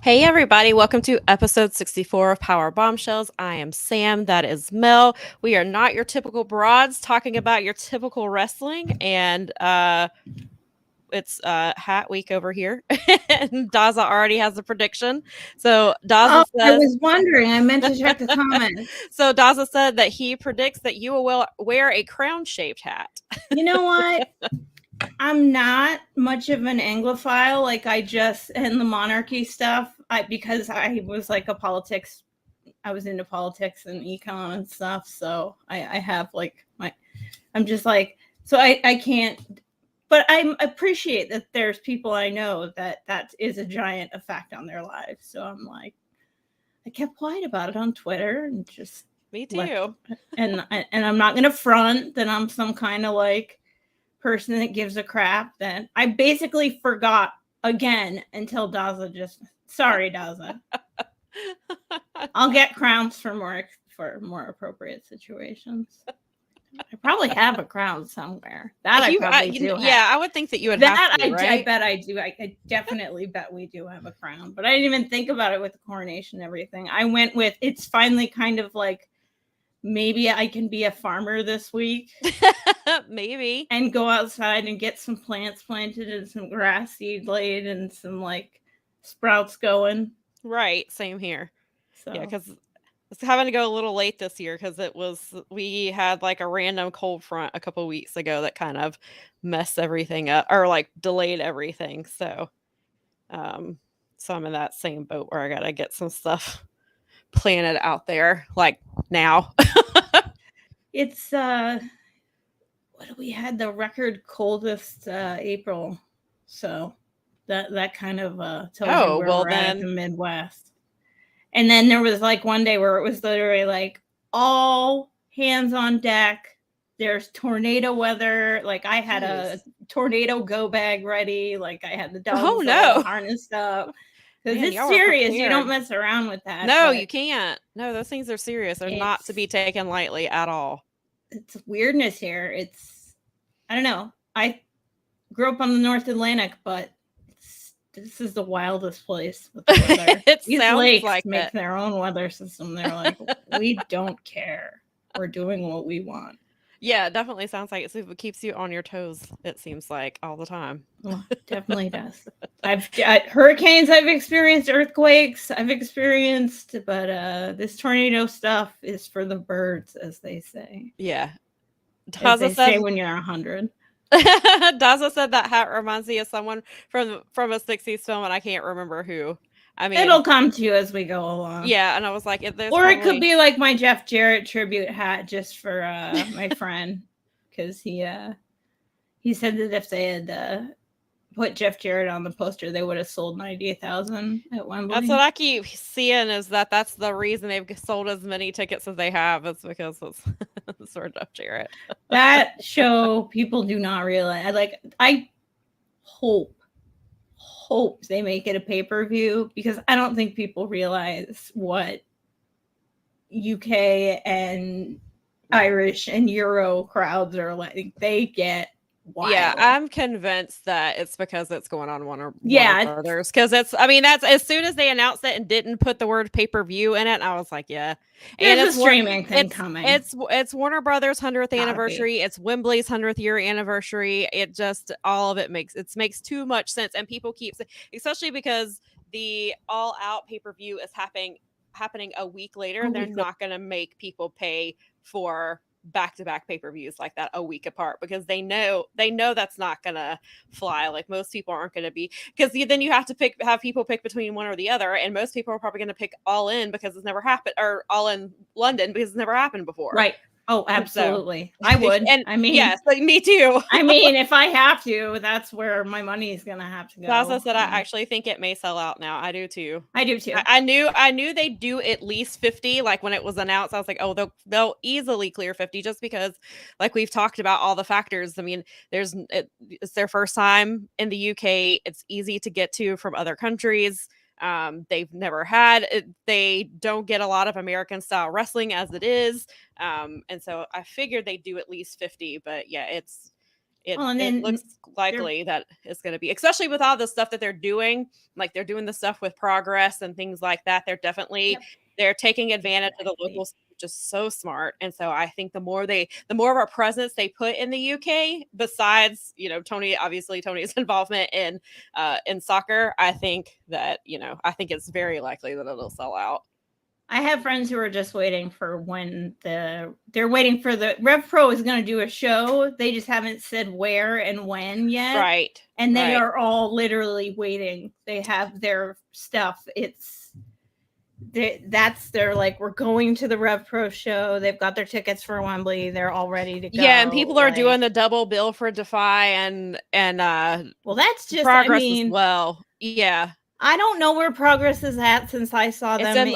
Hey, everybody. Welcome to episode 64 of Powerbombshells. I am Sam. That is Mel. We are not your typical broads talking about your typical wrestling. And it's hat week over here. And Daza already has a prediction. So Oh, Daza I says, was wondering. I meant to check the comments. so Daza said that he predicts that you will wear a crown shaped hat. You know what? I'm not much of an Anglophile. Like and the monarchy stuff. Because I was like I was into politics and econ and stuff. So I have like I'm just like, so I can't. But I appreciate that there's people I know that is a giant effect on their lives. So I'm like, I kept quiet about it on Twitter and just Me left. too. And I'm not gonna front that I'm some kind of like person that gives a crap. Then I basically forgot again until Daza just. Sorry, Daza. I'll get crowns for more appropriate situations. I probably have a crown somewhere. That I probably do yeah, have. I would think that you would That have to, I right? bet I do. I definitely bet we do have a crown, but I didn't even think about it with the coronation and everything. I went with it's finally kind of like maybe I can be a farmer this week Maybe. and go outside and get some plants planted and some grass seed laid and some like sprouts going. Right. Same here. Yeah, So because it's having to go a little late this year because we had like a random cold front a couple weeks ago that kind of messed everything up or like delayed everything. Um, so I'm in that same boat where I gotta get some stuff planted out there like now. it's what we had the record coldest April. So that kind of tells you Oh, where well we're at the then, Midwest. And then there was like one day where it was literally like all hands on deck. There's tornado weather. Like I had a jeez. tornado go bag ready. Like I had the Oh dogs all no. harnessed up. Because Man, it's y'all were serious. You don't prepared. mess around with that. No, But you can't. No, those things are serious. They're not to be it's taken lightly at all. it's weirdness here. It's I don't know. I grew up on the North Atlantic, but this is the wildest place with the weather. It These sounds lakes like make it. their own weather system. They're like, we don't care. We're doing what we want. Yeah, it definitely sounds like it keeps you on your toes, it seems like, all the time. Well, definitely does. I've hurricanes. I've experienced earthquakes. I've experienced, but this tornado stuff is for the birds, as they say. Yeah. As Daza they say said when you're 100. Daza said that hat reminds me of someone from a 60s film, and I can't remember who. I mean, It'll come to you as we go along. yeah, and I was like, there's Or it could probably be like my Jeff Jarrett tribute hat just for my friend, because he said that if they had put Jeff Jarrett on the poster, they would have sold 90,000 at that's what Wembley. I keep seeing is that's the reason they've sold as many tickets as they have. It's because it's for Jeff Jarrett. That show people do not realize. I hope they make it a pay-per-view, because I don't think people realize what UK and Irish and Euro crowds are like. They get Yeah, wild. I'm convinced that it's because it's going on Warner Yeah, Brothers. Because I mean, that's as soon as they announced it and didn't put the word pay per view in it, I was like, yeah. And there's a streaming thing coming. it's Warner Brothers 100th Gotta be. anniversary. It's Wembley's 100th year anniversary. It just all of it makes too much sense, and people keep especially because the all out pay per view is happening a week later. They're not going to make people pay for back-to-back pay-per-views like that a week apart because they know that's not gonna fly. Like most people aren't gonna be, because then you have to have people pick between one or the other, and most people are probably gonna pick All In because it's never happened, or All In London because it's never happened before. Right. Oh, And so absolutely. I would. and I mean, yes, like me too. I mean, if I have to, that's where my money is gonna have to go. As I said, I actually think it may sell out now. I do too. I do too. I knew they'd do at least 50. Like when it was announced, I was like, oh, they'll easily clear 50 just because, like we've talked about all the factors. I mean, it's their first time in the UK. It's easy to get to from other countries. They've never had it. They don't get a lot of American style wrestling as it is. And so I figured they'd do at least 50. But yeah, it Well, and then looks likely that it's going to be, especially with all the stuff that they're doing, like they're doing the stuff with Progress and things like that. They're definitely Yep. they're taking advantage of the Exactly. locals, which is so smart. And so I think the more of our presence they put in the UK, besides, you know, Tony's involvement in soccer, I think that, you know, I think it's very likely that it'll sell out. I have friends who are just waiting for when they're waiting for the Rev Pro is going to do a show. They just haven't said where and when yet. Right. And they right. are all literally waiting. They have their stuff. They're like, we're going to the Rev Pro show. They've got their tickets for Wembley. They're all ready to go. Yeah, and people are doing the double bill for Defy and well, that's just Progress as well. Yeah. I don't know where Progress is at since I saw them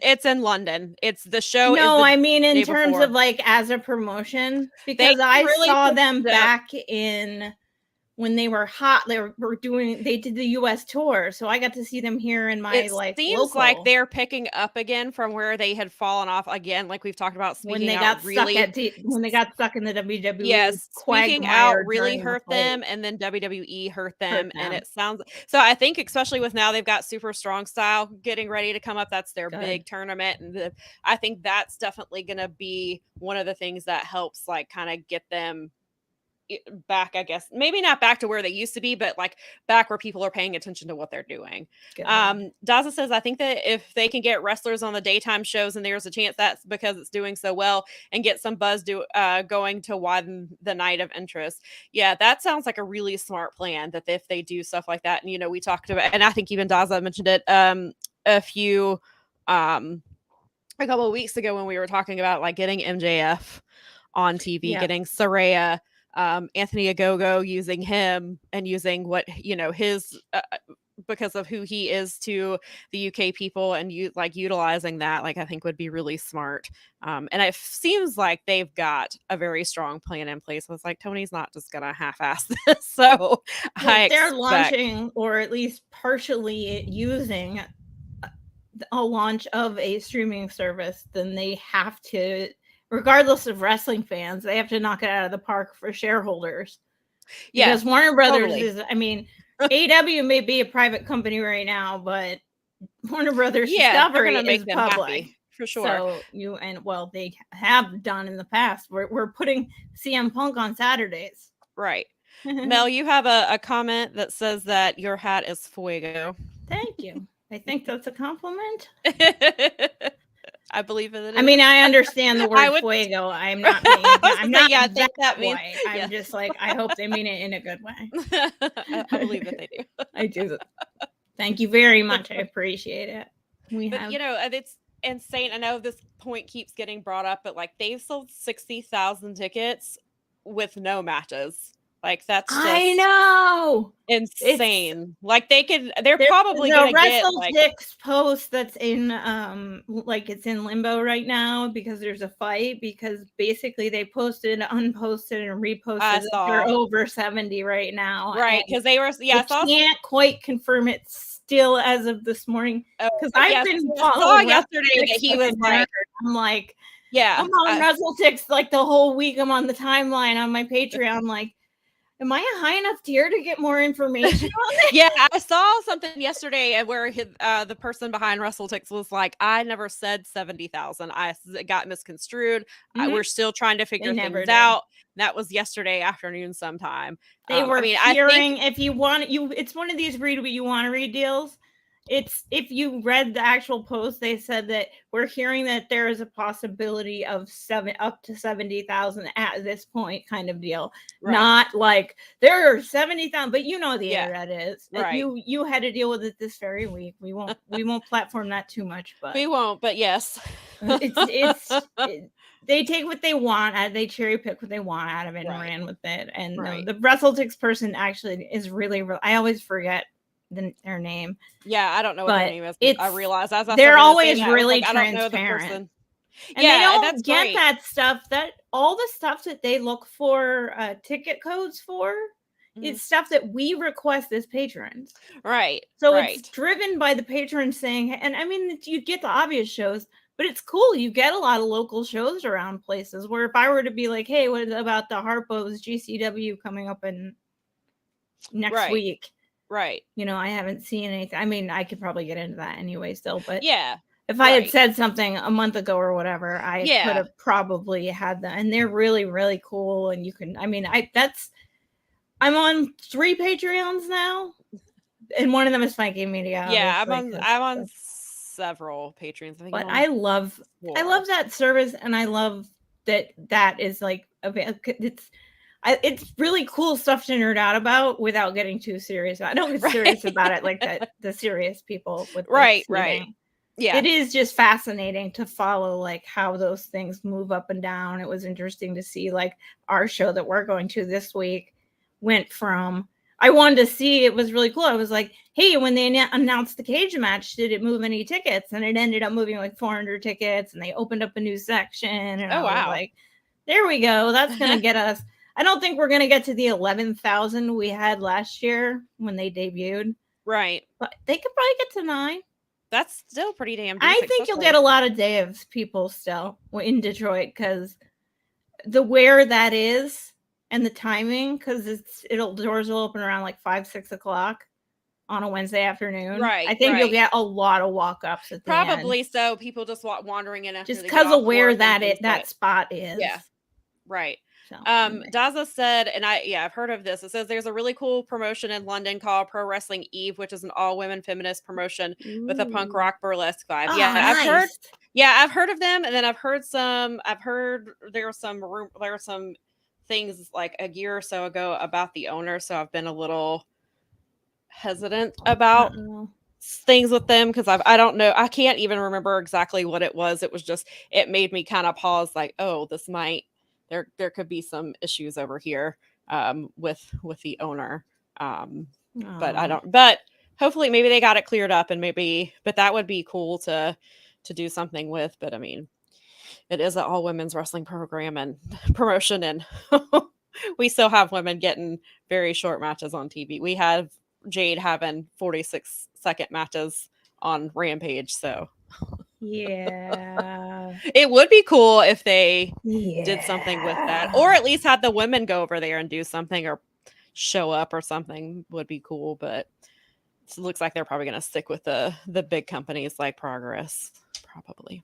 it's in London. It's the show. No, I mean in terms of like as a promotion, because I saw them back in when they were hot. They did the US tour, so I got to see them here in my it seems like they're picking up again from where they had fallen off again, like we've talked about. When they got stuck in the WWE. Yes, speaking out really hurt them, and then WWE hurt them. And it sounds so. I think especially with now they've got Super Strong Style getting ready to come up. That's their big tournament, and I think that's definitely going to be one of the things that helps, like, kind of get them back, I guess, maybe not back to where they used to be, but like back where people are paying attention to what they're doing. Daza says, I think that if they can get wrestlers on the daytime shows, and there's a chance that's because it's doing so well, and get some buzz going to widen the night of interest. Yeah, that sounds like a really smart plan, that if they do stuff like that. And, you know, we talked about, and I think even Daza mentioned it a couple of weeks ago when we were talking about like getting MJF on TV, getting Saraya, Anthony Ogogo, using him and using what, you know, his because of who he is to the UK people, and utilizing that, like, I think would be really smart. And it seems like they've got a very strong plan in place. So it's like Tony's not just gonna half-ass this. So they're launching, or at least partially using a launch of a streaming service, then they have to, regardless of wrestling fans, they have to knock it out of the park for shareholders. Yeah, because Warner Brothers is, I mean, AEW may be a private company right now, but Warner Brothers Discovery is public for sure. So they have done in the past. We're putting CM Punk on Saturdays, right? Mel, you have a comment that says that your hat is fuego. Thank you. I think that's a compliment. I believe it is. I mean, I understand the word fuego. I'm not. I'm not. Yeah, I think that means. I'm just like, I hope they mean it in a good way. I believe that they do. I do. Thank you very much. I appreciate it. You know, it's insane. I know this point keeps getting brought up, but like, they've sold 60,000 tickets with no matches. Like, that's just I know, insane. Like, they're probably gonna get like WrestleTix post that's in like it's in limbo right now because there's a fight, because basically they posted, unposted, and reposted. They're over 70 right now, right? Because they were I can't quite confirm it still as of this morning, because I've been following yesterday that he was like, I'm like, I'm on WrestleTix like the whole week. I'm on the timeline on my Patreon, like, am I a high enough tier to get more information on this? Yeah, I saw something yesterday where the person behind WrestleTix was like, I never said 70,000. It got misconstrued. We're still trying to figure things out. That was yesterday afternoon sometime. They were hearing, if you want, it's one of these read what you want to read deals. It's, if you read the actual post, they said that we're hearing that there is a possibility of up to 70,000 at this point, kind of deal. Right. Not like there are 70,000, but you know the internet is. Right. You had to deal with it this very week. We won't platform that too much, but we won't. But yes, they take what they want. They cherry pick what they want out of it and ran with it. And the WrestleTix person actually is really. I always forget their name. Yeah, I don't know what their name is. I realize they're always really transparent. And they don't get that stuff, that all the stuff that they look for ticket codes for is stuff that we request as patrons. Right. So it's driven by the patrons saying, and I mean, you get the obvious shows, But it's cool. You get a lot of local shows around places where if I were to be like, hey, what about the Harpo's GCW coming up in next week? Right. You know, I haven't seen anything. I mean, I could probably get into that anyway still, but yeah. If I had said something a month ago or whatever, I could have probably had that. And they're really, really cool. And you can, I mean, I'm on 3 Patreons now. And one of them is Fight Game Media. Yeah, I'm on several Patreons. I think. But I love that service, and I love that is like it's really cool stuff to nerd out about without getting too serious. I don't get serious about it like that. The serious people with right. Yeah, it is just fascinating to follow like how those things move up and down. It was interesting to see like our show that we're going to this week went from. I wanted to see, it was really cool. I was like, hey, when they announced the cage match, did it move any tickets? And it ended up moving like 400 tickets, and they opened up a new section. And I was like, there we go. That's going to get us. I don't think we're going to get to the 11,000 we had last year when they debuted. Right. But they could probably get to 9. That's still pretty damn decent. I think you'll get a lot of Dave's people still in Detroit because the where that is. And the timing, because doors will open around like 5-6 o'clock on a Wednesday afternoon. Right. I think you'll get a lot of walk-ups at the Probably end. So people just wandering in after just because of where that spot is. Yeah. Right. So, anyway. Daza said, and I've heard of this. It says there's a really cool promotion in London called Pro Wrestling Eve, which is an all-women feminist promotion with a punk rock burlesque vibe. Oh, yeah, nice. I've heard of them, and then I've heard there were some things like a year or so ago about the owner, so I've been a little hesitant about things with them because I don't know, I can't even remember exactly what it was. It was just, it made me kind of pause like, oh, this might, there could be some issues over here with the owner, but hopefully maybe they got it cleared up, and but that would be cool to do something with. But I mean, it is an all women's wrestling program and promotion, and we still have women getting very short matches on TV. We have Jade having 46-second matches on Rampage, so yeah, it would be cool if they did something with that, or at least had the women go over there and do something or show up or something would be cool. But it looks like they're probably going to stick with the big companies like Progress, probably.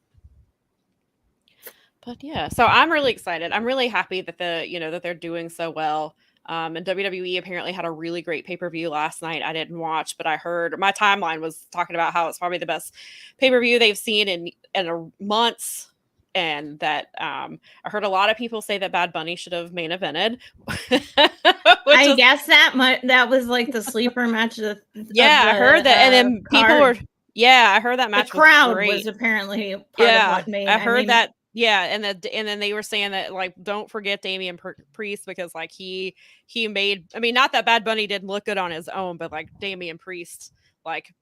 But yeah, so I'm really excited. I'm really happy that that they're doing so well. And WWE apparently had a really great pay-per-view last night. I didn't watch, but I heard my timeline was talking about how it's probably the best pay-per-view they've seen in months. And that I heard a lot of people say that Bad Bunny should have main evented. I guess that was like the sleeper match. I heard that, and then people were. Yeah, I heard that match. The crowd was apparently part of what made. I heard that. Yeah, and then they were saying that like don't forget Damian Priest because like he made. I mean, not that Bad Bunny didn't look good on his own, but like Damian Priest like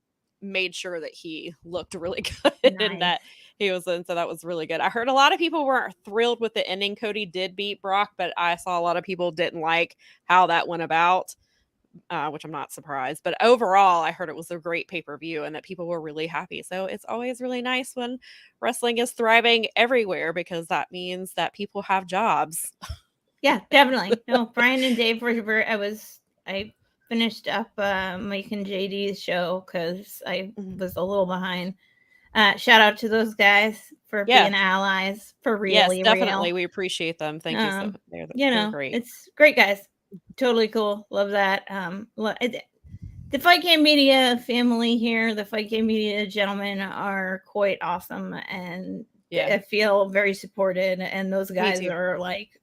made sure that he looked really good and that he was in. So that was really good. I heard a lot of people weren't thrilled with the ending. Cody did beat Brock, but I saw a lot of people didn't like how that went about. Which I'm not surprised, but overall I heard it was a great pay-per-view and that people were really happy. So it's always really nice when wrestling is thriving everywhere because that means that people have jobs. Yeah, definitely. No, Brian and Dave were I finished up Mike and JD's show because I was a little behind. Shout out to those guys for being allies for really. Yes, definitely. We appreciate them. Thank you. So they're great. It's great guys. Totally cool. Love that. The Fight Game Media family here, the Fight Game Media gentlemen are quite awesome, and I feel very supported. And those guys are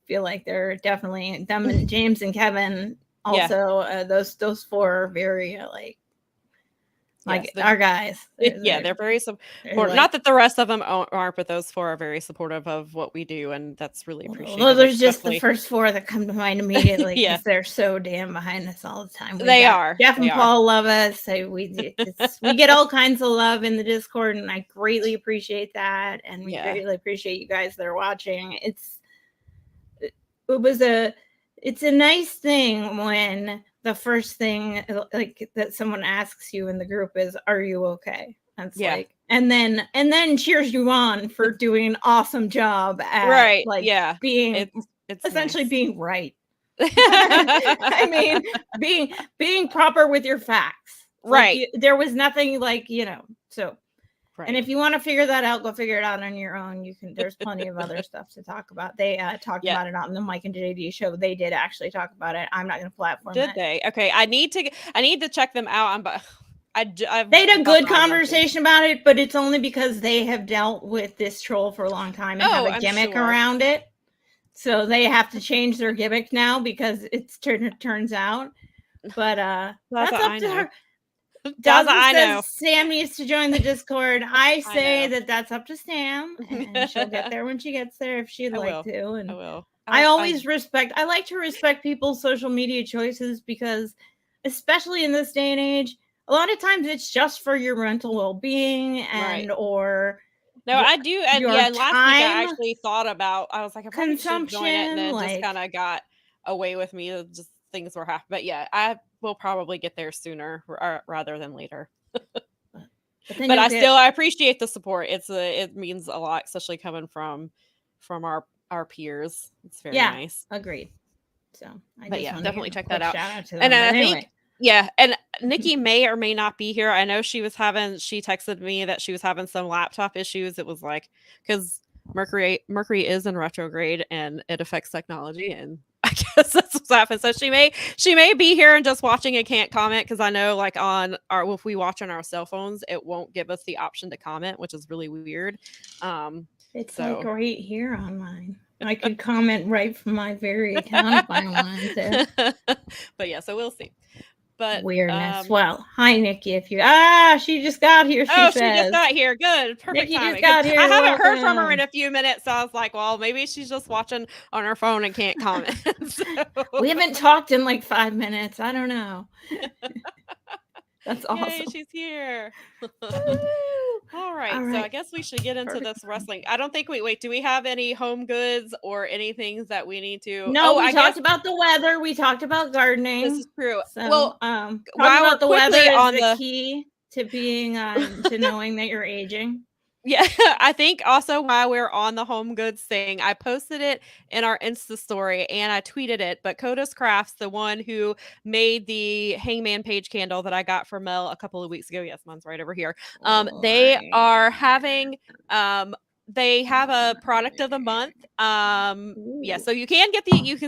feel like they're definitely them and James and Kevin. Also, those four are very our guys. They're very supportive. Not that the rest of them aren't, but those four are very supportive of what we do, and that's really appreciated. Well, there's just the first four that come to mind immediately because they're so damn behind us all the time. They are. Jeff and Paul love us. So we get all kinds of love in the Discord, and I greatly appreciate that. And we greatly appreciate you guys that are watching. It's a nice thing when the first thing like that someone asks you in the group is, are you okay? That's and and then cheers you on for doing an awesome job at being it's essentially nice. being right. I mean, being proper with your facts. Right. Like, there was nothing like, so. Right. And if you want to figure that out, go figure it out on your own. There's plenty of other stuff to talk about. They talked about it on the Mike and JD show. They did actually talk about it. I'm not going to platform Did they? Okay. I need to check them out. They had a good conversation about it, but it's only because they have dealt with this troll for a long time and have a gimmick around it. So they have to change their gimmick now because turns out. But that's up to her. Daza says Sam needs to join the Discord. I say that's up to Sam, and she'll get there when she gets there if she'd like to. And I will. I like to respect people's social media choices because, especially in this day and age, a lot of times it's just for your mental well-being and or. No, I do. And last week I actually thought about. I was like, I probably should join it, and then just kind of got away with me. Just things were happening, but yeah, I will probably get there sooner rather than later. But I appreciate the support. It means a lot, especially coming from our peers. It's very nice. Agreed. So, definitely check that out. Shout out to them. And I think and Nikki may or may not be here. I know she texted me that she was having some laptop issues. It was like because Mercury is in retrograde and it affects technology, and I guess that's what's happened. So she may be here and just watching and can't comment because I know like if we watch on our cell phones, it won't give us the option to comment, which is really weird. It's like right here on mine. I could comment right from my very account if I wanted to. But yeah, so we'll see. But weirdness. Well, hi Nikki. If you she just got here. She just got here. Good, perfect Nikki timing. Just got here. I haven't heard from her in a few minutes, so I was like, well, maybe she's just watching on her phone and can't comment. We haven't talked in like 5 minutes. I don't know. That's awesome. Yay, she's here. All right. So I guess we should get into this wrestling. I don't think do we have any home goods or anything that we need to? No, we talked about the weather. We talked about gardening. This is true. So, well, while about the weather is the key to being to knowing that you're aging. Yeah, I think also while we're on the home goods thing, I posted it in our Insta story and I tweeted it. But Kodos Crafts, the one who made the Hangman Page candle that I got from Mel a couple of weeks ago. Yes, mine's right over here. They are having they have a product of the month. So you can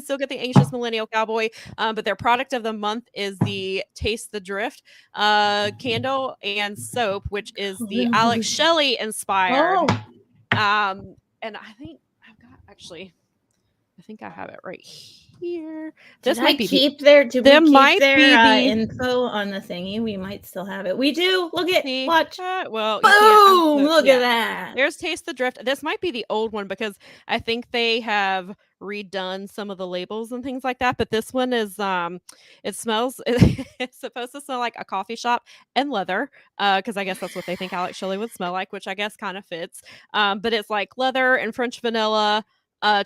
still get the Anxious Millennial Cowboy, but their product of the month is the Taste the Drift candle and soap, which is the Alex Shelley inspired. And I think I have it right here. This might be keep their info on the thingy. We might still have it. We do. Look at watch. Well, boom! Look at that. There's Taste the Drift. This might be the old one because I think they have redone some of the labels and things like that. But this one is it smells. It's supposed to smell like a coffee shop and leather. Because I guess that's what they think Alex Shelley would smell like, which I guess kind of fits. But it's like leather and French vanilla.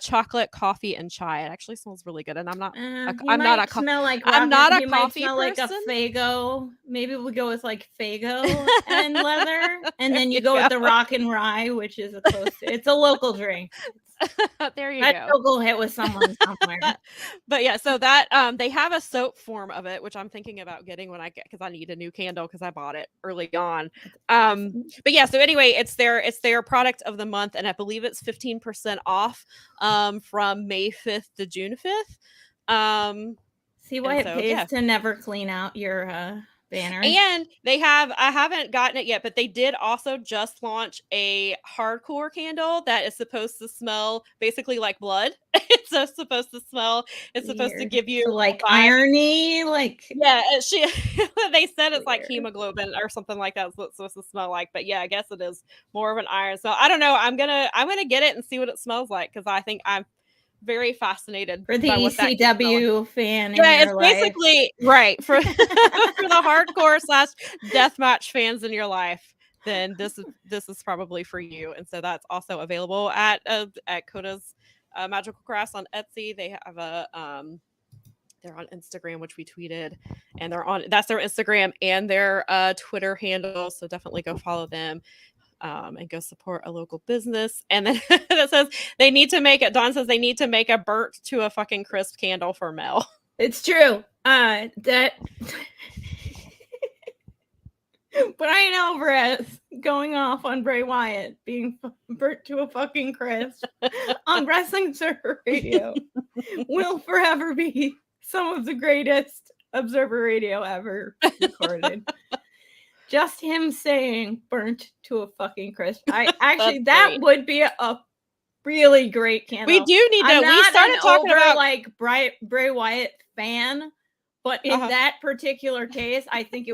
Chocolate, coffee, and chai. It actually smells really good, and I'm not a coffee person. Like a Faygo. Maybe we'll go with like Faygo and leather, and then you go with the Rock and Rye, which is it's a local drink. There you go. That'll go hit with someone somewhere. But yeah, so that they have a soap form of it, which I'm thinking about getting when I get because I need a new candle because I bought it early on. But yeah, so anyway, it's their product of the month, and I believe it's 15% off from May 5th to June 5th. See why it pays to never clean out your banner. And I haven't gotten it yet, but they did also just launch a hardcore candle that is supposed to smell basically like blood. It's supposed to give you like irony, like they said it's like hemoglobin or something like that. That's what it's supposed to smell like. But yeah, I guess it is more of an iron. So I don't know. I'm gonna get it and see what it smells like because I think I'm very fascinated for the ECW fan. Yeah, it's basically right for for the hardcore / deathmatch fans in your life. Then this is probably for you, and so that's also available at Koda's Magical Crafts on Etsy. They have they're on Instagram, which we tweeted, and that's their Instagram and their Twitter handle. So definitely go follow them. and go support a local business. And then it says they need to make it. Dawn says they need to make a burnt to a fucking crisp candle for Mel. It's true. That Brian Alvarez going off on Bray Wyatt being burnt to a fucking crisp on Wrestling Observer Radio will forever be some of the greatest Observer Radio ever recorded. Just him saying burnt to a fucking crisp. That would be a really great candle. We do need to. We started talking about like Bray Wyatt fan, but in that particular case, I think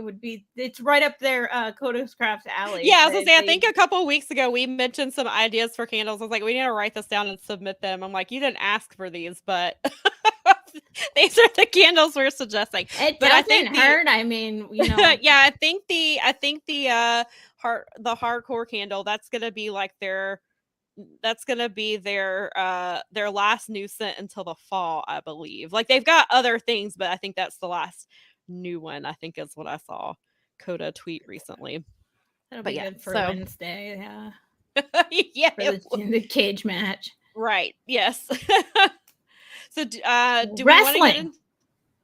it's right up there, Coda's Craft's alley. Yeah, I was gonna say, I think a couple of weeks ago we mentioned some ideas for candles. I was like, we need to write this down and submit them. I'm like, you didn't ask for these, but these are the candles we're suggesting. It doesn't hurt. I mean, yeah, I think the hardcore candle, that's gonna be like their last new scent until the fall, I believe. Like they've got other things, but I think that's the last new one, I think is what I saw Coda tweet recently. That'll be good for Wednesday, yeah. Yeah, for the cage match. Right, yes. So do we wrestling? Want to get in?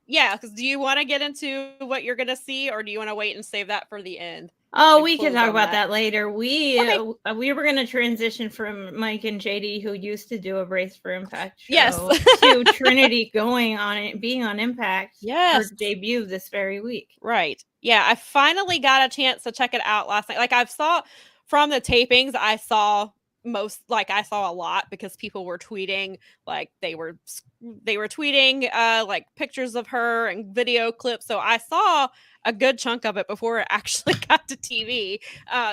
Yeah, because do you want to get into what you're gonna see, or do you want to wait and save that for the end? Oh, we can talk about that later. We were going to transition from Mike and JD, who used to do a Brace for Impact show, to Trinity being on Impact. Yes. Her debut this very week. Right. Yeah, I finally got a chance to check it out last night. Like I saw from the tapings, I saw a lot because people were tweeting, like they were tweeting like pictures of her and video clips. So I saw a good chunk of it before it actually got to TV,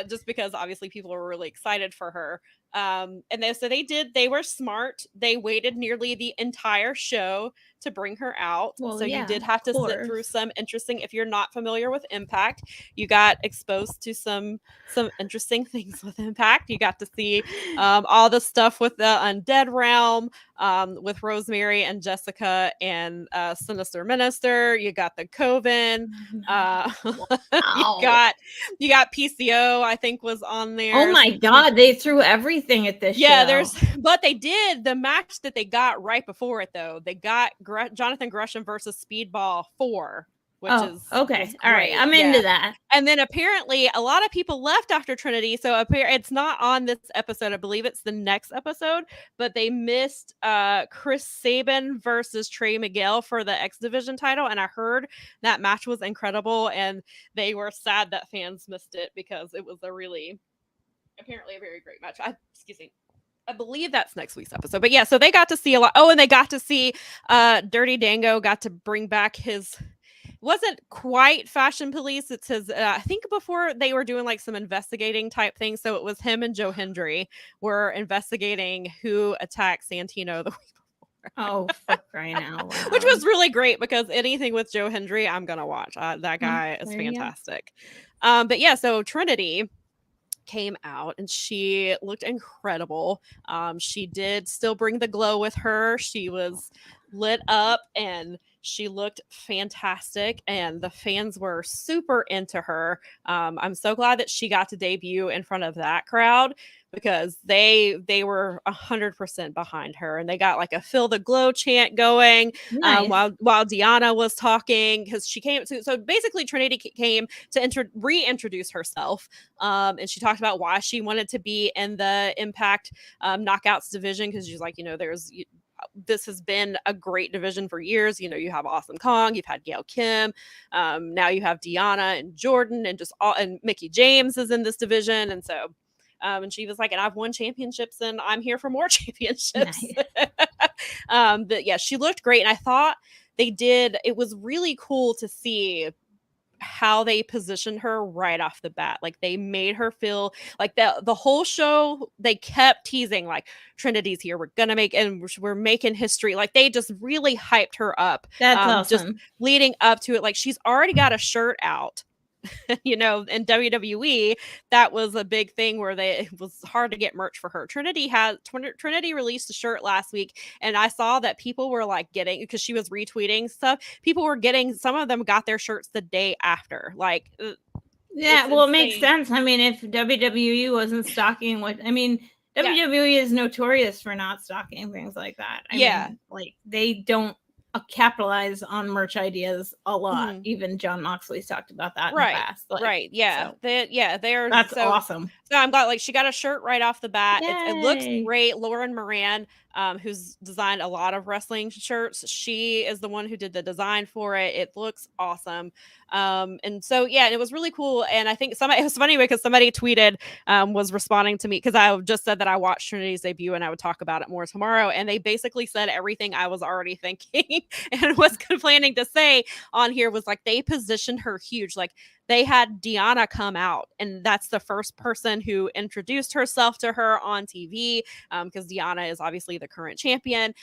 just because obviously people were really excited for her. And they were smart. They waited nearly the entire show to bring her out. Well, so you did have to sit through some interesting, if you're not familiar with Impact, you got exposed to some interesting things with Impact. You got to see all the stuff with the Undead Realm, with Rosemary and Jessica and Sinister Minister. You got the Coven. You got PCO, I think, was on there. Oh my God, they threw everything at this show. Yeah, but they did the match that they got right before it, though. They got Jonathan Gresham versus Speedball 4. Which is okay. All right. I'm into that. And then apparently a lot of people left after Trinity. So it's not on this episode. I believe it's the next episode, but they missed Chris Sabin versus Trey Miguel for the X Division title. And I heard that match was incredible. And they were sad that fans missed it because it was apparently a very great match. I believe that's next week's episode. But yeah, so they got to see a lot. Oh, and they got to see Dirty Dango got to bring back his... wasn't quite Fashion Police. It's his, I think before they were doing like some investigating type things. So it was him and Joe Hendry were investigating who attacked Santino the week before. Oh, for crying out loud. Which was really great because anything with Joe Hendry, I'm going to watch. That guy is fantastic. But yeah, so Trinity came out and she looked incredible. She did still bring the glow with her. She was lit up and she looked fantastic and the fans were super into her. I'm so glad that she got to debut in front of that crowd because they were 100% behind her and they got like a Feel the Glow chant going. Nice. While Deanna was talking, because she came to, so basically Trinity came to reintroduce herself, and she talked about why she wanted to be in the Impact Knockouts division, because she's like, this has been a great division for years. You have Awesome Kong, you've had Gail Kim, now you have Deanna and Jordan and Mickey James is in this division. And so, and she was like, and I've won championships and I'm here for more championships. Nice. But yeah, she looked great. And I thought it was really cool to see how they positioned her right off the bat. Like they made her feel like the whole show, they kept teasing like Trinity's here. We're making history. Like they just really hyped her up. That's awesome. Just leading up to it. Like she's already got a shirt out. In WWE, that was a big thing where it was hard to get merch for her. Trinity released a shirt last week, and I saw that people were like getting, because she was retweeting stuff, people were getting, some of them got their shirts the day after. Like Yeah, It's well, it makes insane. sense. I mean, if WWE wasn't stocking what, I mean, WWE is notorious for not stocking things like that. I mean, like they don't capitalize on merch ideas a lot. Even John Moxley's talked about that in the past. Like, Yeah. So They're that's so awesome. So I'm glad, like, she got a shirt right off the bat. It looks Yay. great. Lauren Moran, who's designed a lot of wrestling shirts, she is the one who did the design for it. It looks awesome. And so yeah, it was really cool. And I think it was funny because somebody tweeted, was responding to me because I just said that I watched Trinity's debut and I would talk about it more tomorrow. And they basically said everything I was already thinking and was planning to say on here was like they positioned her huge. Like they had Deanna come out, and that's the first person who introduced herself to her on TV because Deanna is obviously the current champion.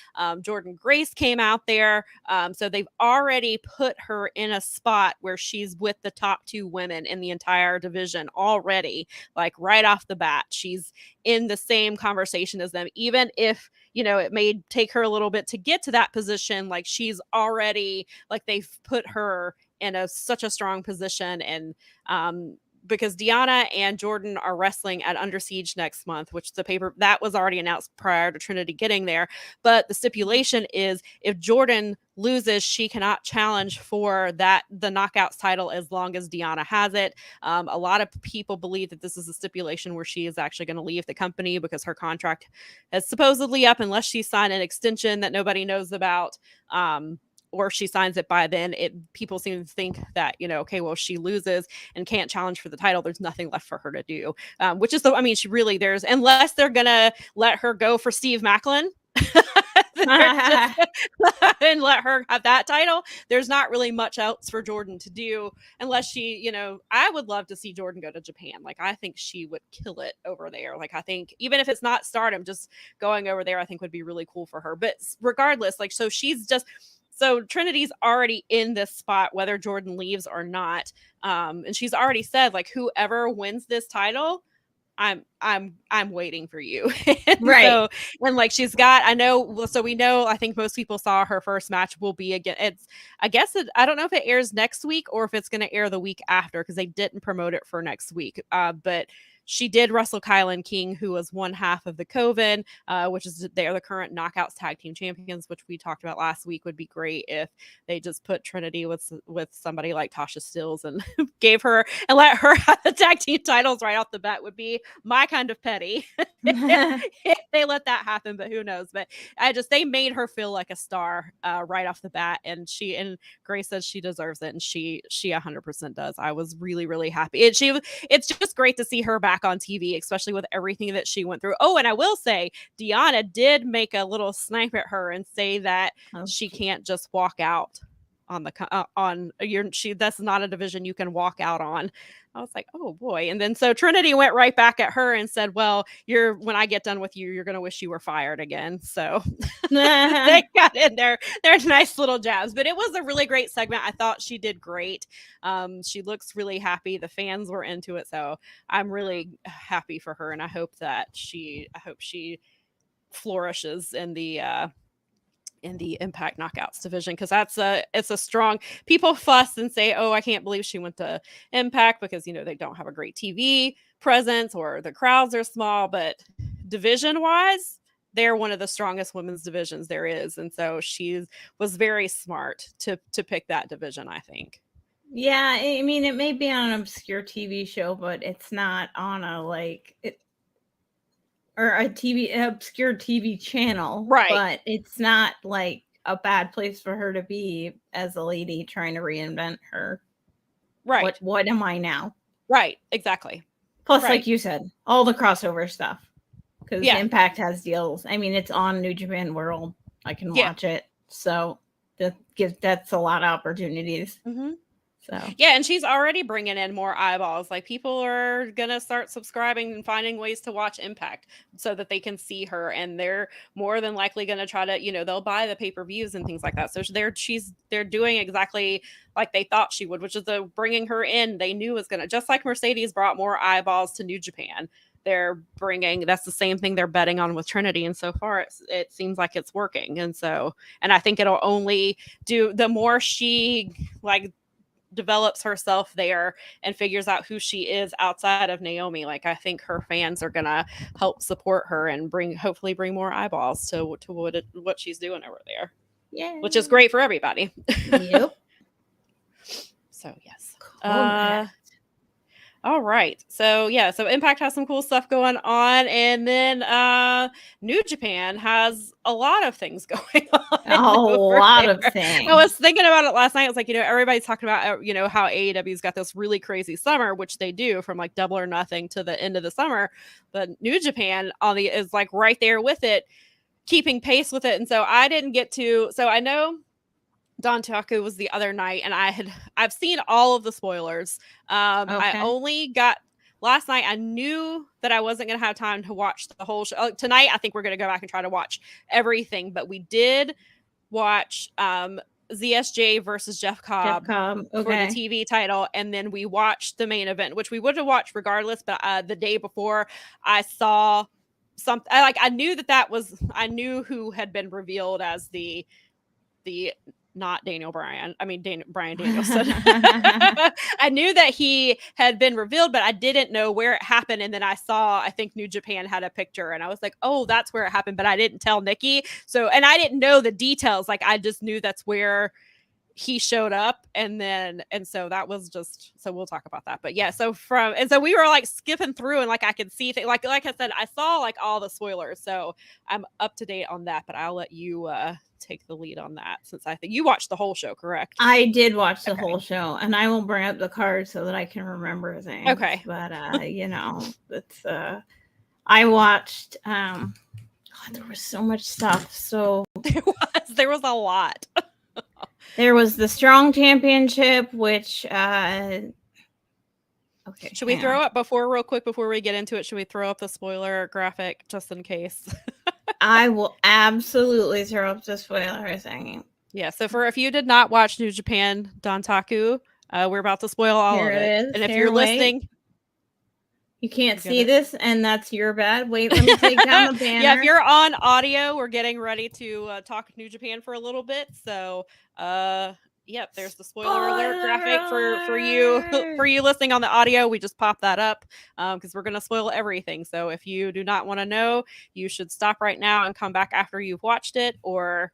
Jordan Grace came out there. So they've already put her in a spot where she's with the top two women in the entire division already. Like right off the bat, she's in the same conversation as them, even if it may take her a little bit to get to that position. Like she's already, like they've put her in such a strong position. And because Deanna and Jordan are wrestling at Under Siege next month, which the paper that was already announced prior to Trinity getting there. But the stipulation is if Jordan loses, she cannot challenge for the Knockouts title as long as Deanna has it. A lot of people believe that this is a stipulation where she is actually going to leave the company because her contract is supposedly up unless she signed an extension that nobody knows about. Or she signs it by then. People seem to think that, okay, well, if she loses and can't challenge for the title, there's nothing left for her to do. Which is she really, unless they're gonna let her go for Steve Macklin and let her have that title, there's not really much else for Jordan to do unless she, I would love to see Jordan go to Japan. Like I think she would kill it over there. Like I think even if it's not Stardom, just going over there I think would be really cool for her. But regardless, like so Trinity's already in this spot, whether Jordan leaves or not. And she's already said, like, whoever wins this title, I'm waiting for you. Right. So, and like she's got, we know, I think most people saw her first match will be again. I don't know if it airs next week or if it's going to air the week after because they didn't promote it for next week. But she did wrestle Kylan King, who was one half of the Coven, which is they're the current Knockouts Tag Team Champions, which we talked about last week. Would be great if they just put Trinity with somebody like Tasha Stills and gave her and let her have the tag team titles right off the bat. Would be my kind of petty if they let that happen. But who knows? But they made her feel like a star right off the bat, and Grace says she deserves it, and she 100% does. I was really, really happy. It's just great to see her back on TV, especially with everything that she went through. Oh, and I will say, Deanna did make a little snipe at her and say that she can't just walk out on that's not a division you can walk out on. I was like, oh boy. And then so Trinity went right back at her and said, well, when I get done with you, you're going to wish you were fired again. So they got in their nice little jabs, but it was a really great segment. I thought she did great. She looks really happy. The fans were into it. So I'm really happy for her. And I hope she flourishes in the Impact Knockouts division, because it's a strong. People fuss and say, oh, I can't believe she went to Impact because they don't have a great TV presence or the crowds are small, but division wise they're one of the strongest women's divisions there is, and so she was very smart to pick that division, I think. Yeah, I mean, it may be on an obscure TV show, but it's not on a obscure TV channel, right? But it's not like a bad place for her to be as a lady trying to reinvent her. Right. What am I now? Right. Exactly. Plus, like you said, all the crossover stuff, because Impact has deals. I mean, it's on New Japan World. I can watch it, so that's a lot of opportunities. Mm-hmm. So yeah, and she's already bringing in more eyeballs. Like people are gonna start subscribing and finding ways to watch Impact so that they can see her, and they're more than likely gonna try to, they'll buy the pay-per-views and things like that. So they're doing exactly like they thought she would, which is bringing her in. They knew was gonna, just like Mercedes brought more eyeballs to New Japan. That's the same thing they're betting on with Trinity, and so far it seems like it's working. And I think it'll only do the more she develops herself there and figures out who she is outside of Naomi, like I think her fans are gonna help support her and hopefully bring more eyeballs to what she's doing over there. Yeah. Which is great for everybody. Yep. So yes. Correct. All right. So yeah, so Impact has some cool stuff going on, and then New Japan has a lot of things going on. A lot of things. I was thinking about it last night. I was like, everybody's talking about how AEW's got this really crazy summer, which they do from like Double or Nothing to the end of the summer, but New Japan is like right there with it, keeping pace with it. And so I didn't get to. So I know Dontaku was the other night, and I've seen all of the spoilers. I only got last night. I knew that I wasn't going to have time to watch the whole show. Tonight, I think we're going to go back and try to watch everything, but we did watch ZSJ versus Jeff Cobb for the TV title, and then we watched the main event, which we would have watched regardless, but the day before I saw something, I knew I knew who had been revealed as the not Daniel Bryan. I mean, Bryan Danielson. I knew that he had been revealed, but I didn't know where it happened. And then I think New Japan had a picture, and I was like, oh, that's where it happened. But I didn't tell Nikki. So, and I didn't know the details. Like, I just knew that's where he showed up. And so that was just, so we'll talk about that. But yeah, so we were like skipping through, and like I could see things, like I said, I saw like all the spoilers. So I'm up to date on that, but I'll let you take the lead on that, since I think you watched the whole show, correct? I did watch the whole show, and I will bring up the card so that I can remember things. Okay. But it's I watched God, there was so much stuff. So there was a lot. There was the Strong Championship, which okay. Should we throw up real quick before we get into it? Should we throw up the spoiler graphic just in case? I will absolutely throw up the spoiler thing. Yeah, so if you did not watch New Japan Dontaku, we're about to spoil all of it. And if you're listening, you can't see this, and that's your bad. Wait, let me take down the banner. Yeah, if you're on audio, we're getting ready to talk New Japan for a little bit. So, yep, there's the spoiler alert graphic for you listening on the audio. We just popped that up because we're going to spoil everything. So if you do not want to know, you should stop right now and come back after you've watched it, or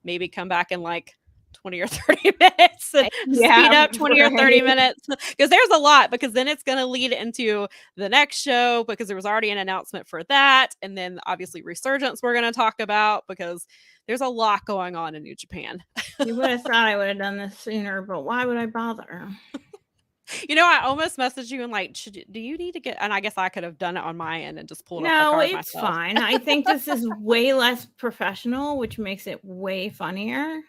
maybe come back in like 20 or 30 minutes and speed up 20 or 30 minutes, because there's a lot, because then it's going to lead into the next show, because there was already an announcement for that. And then obviously Resurgence we're going to talk about, because there's a lot going on in New Japan. You would have thought I would have done this sooner, but why would I bother? I almost messaged you and like, do you need to get, and I guess I could have done it on my end and just pulled up the card myself. No, it's fine. I think this is way less professional, which makes it way funnier.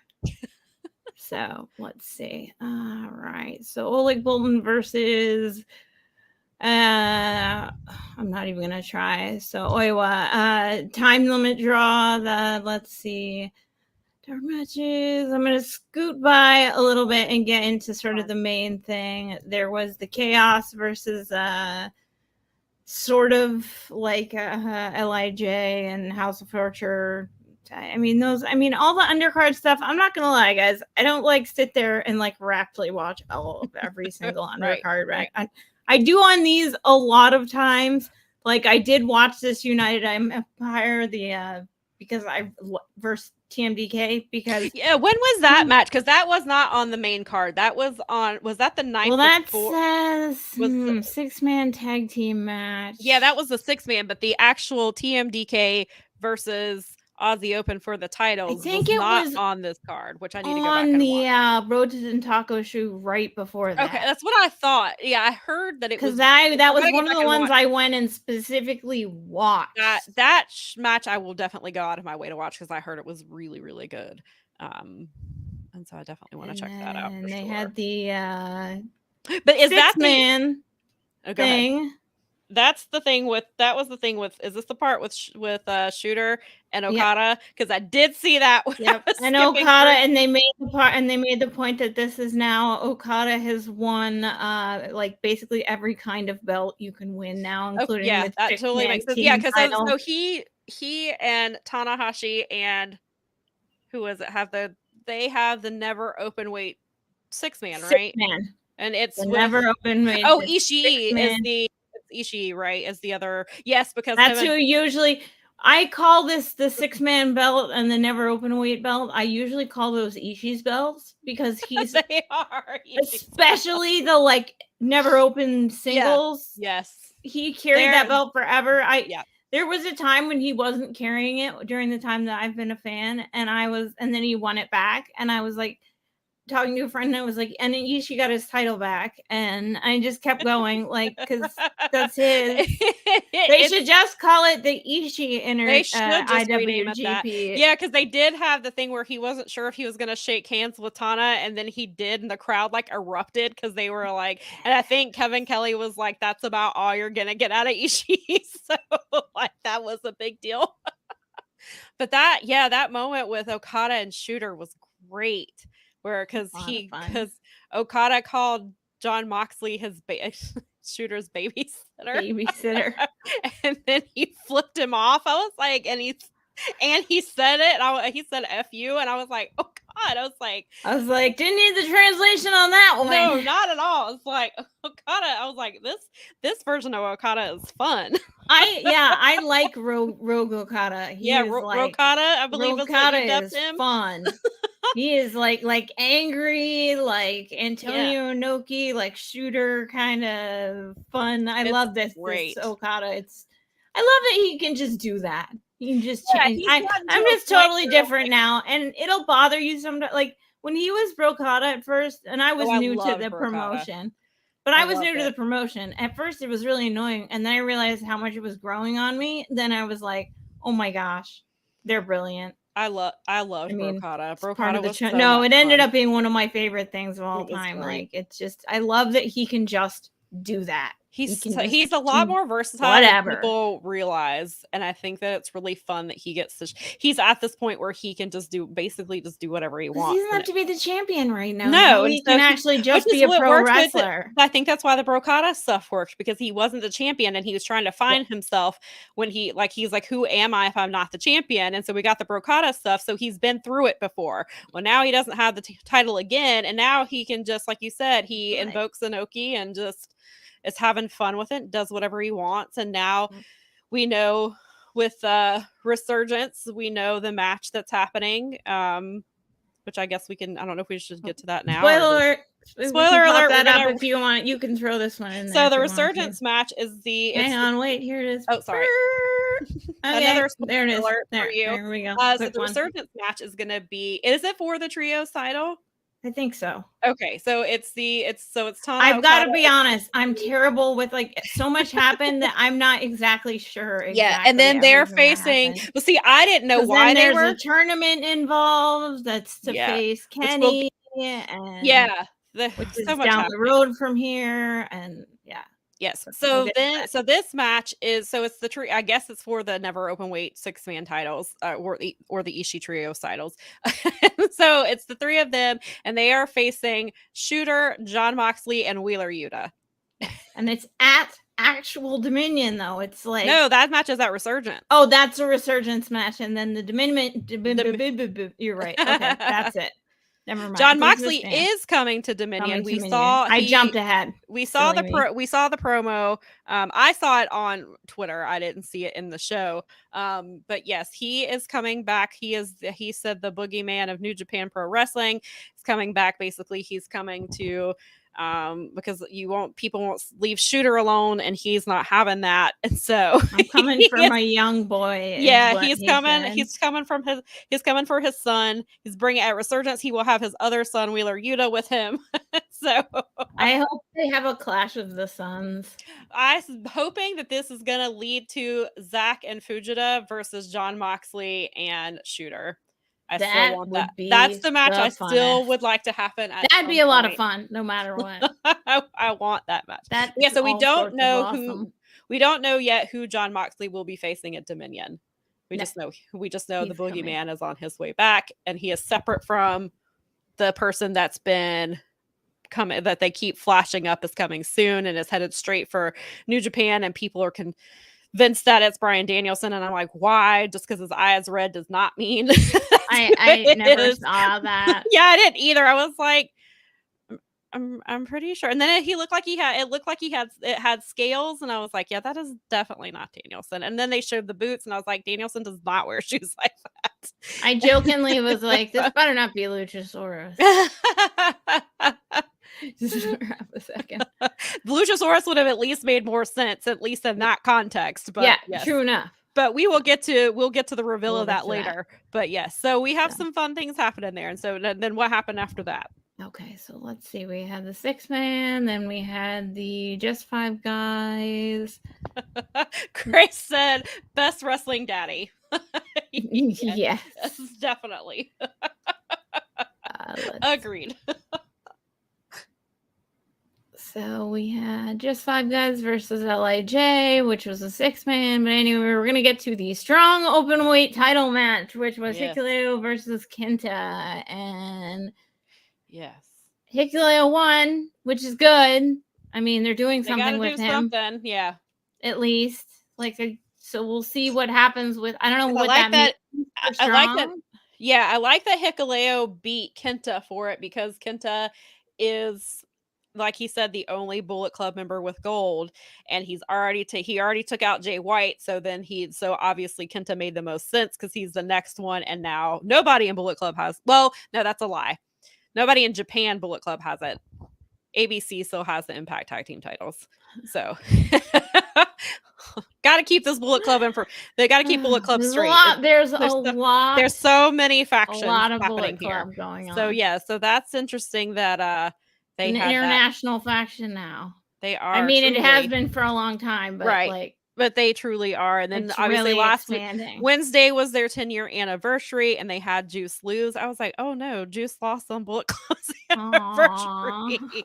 So let's see. All right. So Oleg Bolton versus I'm not even gonna try. So Oiwa, time limit draw. Let's see. Dark matches. I'm gonna scoot by a little bit and get into sort of the main thing. There was the Chaos versus sort of like LIJ and House of Torture. All the undercard stuff. I'm not gonna lie, guys. I don't like sit there and like rapidly watch all of every single undercard. Right. I do on these a lot of times. Like I did watch this United Empire because I versus TMDK because when was that match? Because that was not on the main card. That was that the night? Well, that says 6-man tag team match. Yeah, that was the 6-man, but the actual TMDK versus Aussie Open for the titles was on this card, which I need to go back and watch. On the Road to Dontaku show right before that. Okay, that's what I thought. Yeah, I heard that it was. Because that was one of the ones I went and specifically watched. That match I will definitely go out of my way to watch, because I heard it was really, really good. And so I definitely want to check that out. And they had the but is that man thing? Is this the part with Shooter and Okada? Because I did see that. And Okada, and they made the point that this is now Okada has won like basically every kind of belt you can win now, including that totally makes sense. Yeah, because so he and Tanahashi and who was it they have the never open weight 6-man, right? 6-man. And it's The never open weight. Oh, Ishii is the Ishii, right? Is the other yes, because that's who usually I call this the 6-man belt and the never open weight belt. I usually call those Ishii's belts because he's they are especially the like never open singles. Yes. He carried that belt forever. There was a time when he wasn't carrying it during the time that I've been a fan, and then he won it back, and I was like talking to a friend, and I was like, and then Ishii got his title back, and I just kept going, like, because that's his. They should just call it the Ishii IWGP. Yeah, because they did have the thing where he wasn't sure if he was going to shake hands with Tana, and then he did, and the crowd like erupted because they were like, and I think Kevin Kelly was like, "That's about all you're gonna get out of Ishii." So like that was a big deal. But that moment with Okada and Shooter was great. Where because Okada called Jon Moxley his Shooter's babysitter, and then he flipped him off. I was like, and he said it. He said "F you," and I was like, oh God. I was like, didn't need the translation on that one. No, not at all. It's like Okada. I was like, this version of Okada is fun. I like Rogue Okada. Rokada. I believe Okada is fun. He is like angry, like Antonio Inoki, like Shooter kind of fun. I love this Okada. I love that he can just do that. He can just change. I'm just totally different now, and it'll bother you sometimes. Like when he was Brokada at first, and I was new to the promotion. But I was new to the promotion. At first, it was really annoying, and then I realized how much it was growing on me. Then I was like, "Oh my gosh, they're brilliant." I loved Brokada. Brokada was it ended up being one of my favorite things of all time. Like it's just, I love that he can just do that. He's a lot more versatile than people realize, and I think that it's really fun that he gets to. He's at this point where he can just do whatever he wants. He doesn't have to be the champion right now. No, he can actually just be a pro wrestler. I think that's why the Brokada stuff worked, because he wasn't the champion and he was trying to find himself when he's like, who am I if I'm not the champion? And so we got the Brokada stuff. So he's been through it before. Well, now he doesn't have the title again, and now he can just, like you said, he invokes Inoki and just is having fun with it, does whatever he wants. And now we know with Resurgence, we know the match that's happening, which I guess we can, I don't know if we should get to that now. Spoiler alert, that up if you want, you can throw this one in there. So the Resurgence match is hang on, wait, here it is. Oh, sorry. Another there it is. There we go. So the Resurgence match is going to be, is it for the trios title? I think so. Okay, so it's Tana. I've got to be honest. I'm terrible with so much happened that I'm not exactly sure. And then they're facing. Well, see, I didn't know why they were. There's a tournament involved that's to face Kenny, which is down the road from here, and Yes. So this match is, it's the I guess it's for the never open weight 6-man titles, or the Ishii trio titles. So it's the three of them, and they are facing Shooter, Jon Moxley, and Wheeler Yuta. And it's at actual Dominion, though. It's like, no, that match is at Resurgence. Oh, that's a Resurgence match, and then the Dominion. You're right. Okay, that's it. Never mind. Jon Moxley is coming to Dominion. I jumped ahead. We saw the promo. I saw it on Twitter. I didn't see it in the show. But yes, he is coming back. He said the boogeyman of New Japan Pro Wrestling is coming back. Basically, he's coming to because people won't leave Shooter alone, and he's not having that. And so I'm coming for my young boy. Yeah, he's coming. He's coming for his son. He's bringing at Resurgence. He will have his other son, Wheeler Yuta, with him. So I hope they have a clash of the sons. I'm hoping that this is going to lead to Zack and Fujita versus Jon Moxley and Shooter. I still want that. That's the match I still would like to happen. That'd be a lot of fun, no matter what. I want that match. So we don't know we don't know yet who Jon Moxley will be facing at Dominion. We just know the boogeyman is on his way back, and he is separate from the person that's been coming, that they keep flashing up is coming soon, and is headed straight for New Japan, and people are convinced that it's Bryan Danielson, and I'm like, why? Just because his eye is red does not mean I never saw that. Yeah, I didn't either. I was like, I'm pretty sure. And then he looked like it had scales, and I was like, yeah, that is definitely not Danielson. And then they showed the boots, and I was like, Danielson does not wear shoes like that. I jokingly was like, this better not be Luchasaurus. Just for half a second. Luchasaurus would have at least made more sense, at least in that context. But yeah, yes. true enough. But we'll get to the reveal of that later. But yes, so we have some fun things happening there. And so then what happened after that? Okay, so let's see. We had the 6-man, then we had the Just 5 Guys. Grace said, "Best wrestling daddy." Yes, definitely. Agreed. So we had Just 5 Guys versus LIJ, which was a 6-man. But anyway, we're going to get to the strong open weight title match, which was Hikuleo versus Kenta. And yes, Hikuleo won, which is good. I mean, they're doing something with him. Yeah. At least. So we'll see what happens with, I don't know what that means. I like that. Yeah, I like that Hikuleo beat Kenta for it, because Kenta is, like he said, the only Bullet Club member with gold, and he already took out Jay White. So then so obviously Kenta made the most sense because he's the next one. And now nobody in Bullet Club has, well, no, that's a lie. Nobody in Japan Bullet Club has it. ABC still has the Impact Tag Team titles. So got to keep this Bullet Club they got to keep Bullet Club straight. There's a lot. There's so many factions. A lot of Bullet Club going on. So yeah, so that's interesting that they an had international faction now. They are. I mean, it has been for a long time, but right. But they truly are. And then obviously really Wednesday was their 10-year anniversary, and they had Juice lose. I was like, oh no, Juice lost on Bullet Club's anniversary.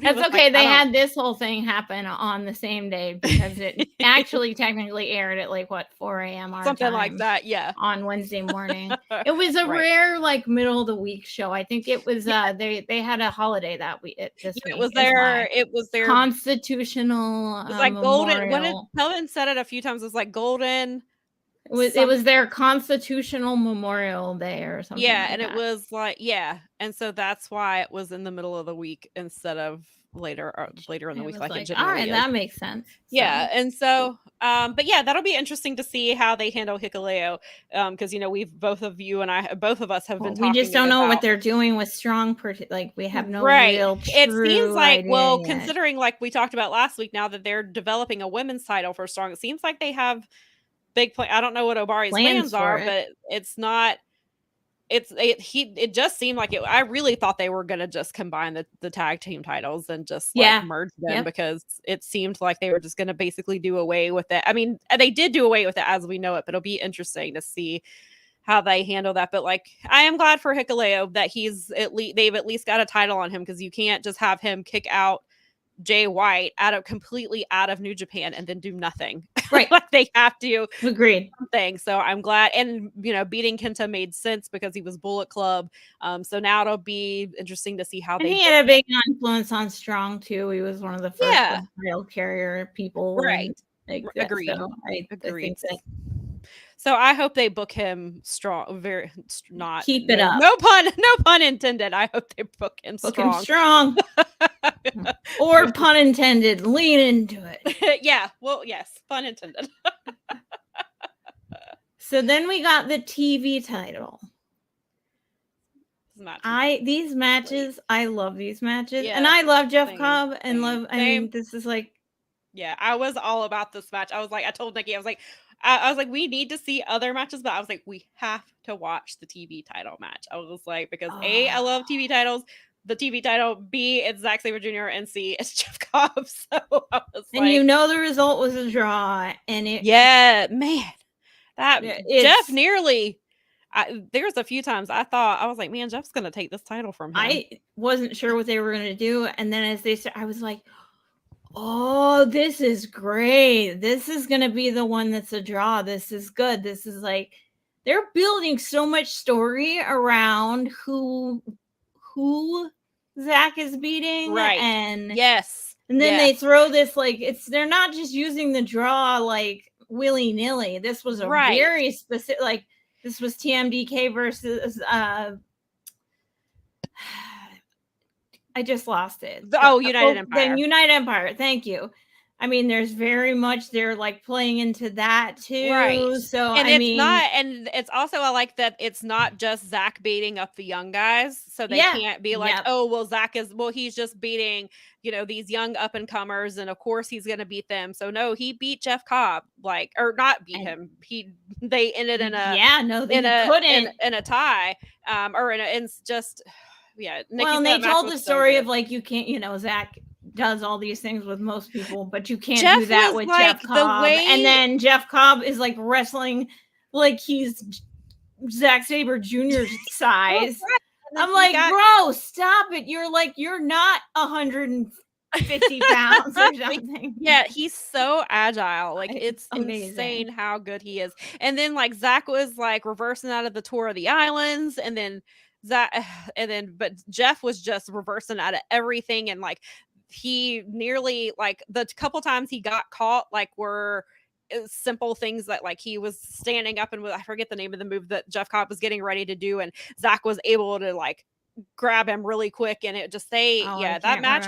That's okay. They had this whole thing happen on the same day, because it actually technically aired at 4 a.m. our something time, like that. Yeah, on Wednesday morning. It was a rare middle of the week show. I think it was they had a holiday that week. This week. It was their constitutional. It was like golden. Helen said it a few times. It was like golden. It was their constitutional Memorial Day or something. Yeah, like and that. it was and so that's why it was in the middle of the week instead of later in the week, in January. All right, that makes sense. Yeah, and so, but yeah, that'll be interesting to see how they handle Hikuleo, because both of us have been talking. We just don't know what they're doing with strong. We have no real. It seems like considering we talked about last week, now that they're developing a women's title for strong, it seems like they have big plan. I don't know what Obari's plans are, but it's not. It just seemed like it. I really thought they were gonna just combine the tag team titles and just merge them, because it seemed like they were just gonna basically do away with it. I mean, they did do away with it as we know it, but it'll be interesting to see how they handle that. But I am glad for Hikuleo that they've at least got a title on him, because you can't just have him kick out Jay White completely out of New Japan and then do nothing. Right. They have to. Agreed. Something. So I'm glad. And, beating Kenta made sense because he was Bullet Club. So now it'll be interesting to see how he had a big influence on Strong too. He was one of the first rail carrier people. Right. Agreed. So Agreed. So I hope they book him strong. Keep it up. No pun intended. I hope they book him strong. Or pun intended. Lean into it. Yeah. Well, yes. Pun intended. So then we got the TV title. These matches. I love these matches, and I love Jeff Cobb and love. I mean, this is Yeah, I was all about this match. I told Nikki, I was like, we need to see other matches, but I was like, we have to watch the TV title match. I was like, because A, I love TV titles, the TV title, B, it's Zack Sabre Jr., and C, it's Jeff Cobb. So I was the result was a draw, and Jeff nearly. There was a few times I was like, man, Jeff's gonna take this title from him. I wasn't sure what they were gonna do, and then as they started, I was like, oh, this is great. This is going to be the one that's a draw. This is good. This is they're building so much story around who Zach is beating. Right. And and then they throw this, they're not just using the draw willy nilly. This was a very specific, this was TMDK versus, I just lost it. United Empire. Then United Empire. Thank you. I mean, there's very much they're like playing into that too. Right. So And I mean, and it's also, I like that it's not just Zach beating up the young guys. So they can't be like, oh, well, he's just beating, these young up and comers. And of course he's going to beat them. So no, he beat Jeff Cobb, or not beat him. They ended in a, couldn't in a tie, it's just, Nikki, well, and they told the story of like, you can't, Zach does all these things with most people, but you can't do that with Jeff Cobb. And then Jeff Cobb is like wrestling like he's Zack Sabre Jr.'s size. I'm like, bro, stop it. You're not 150 pounds or something. Yeah, he's so agile. Like, it's insane how good he is. And then like Zach was like reversing out of the Tour of the Islands, and then but Jeff was just reversing out of everything, and like he nearly, like, the couple times he got caught, like, were simple things that, like, he was standing up and I forget the name of the move that Jeff Cobb was getting ready to do, and Zach was able to like grab him really quick, and it just that match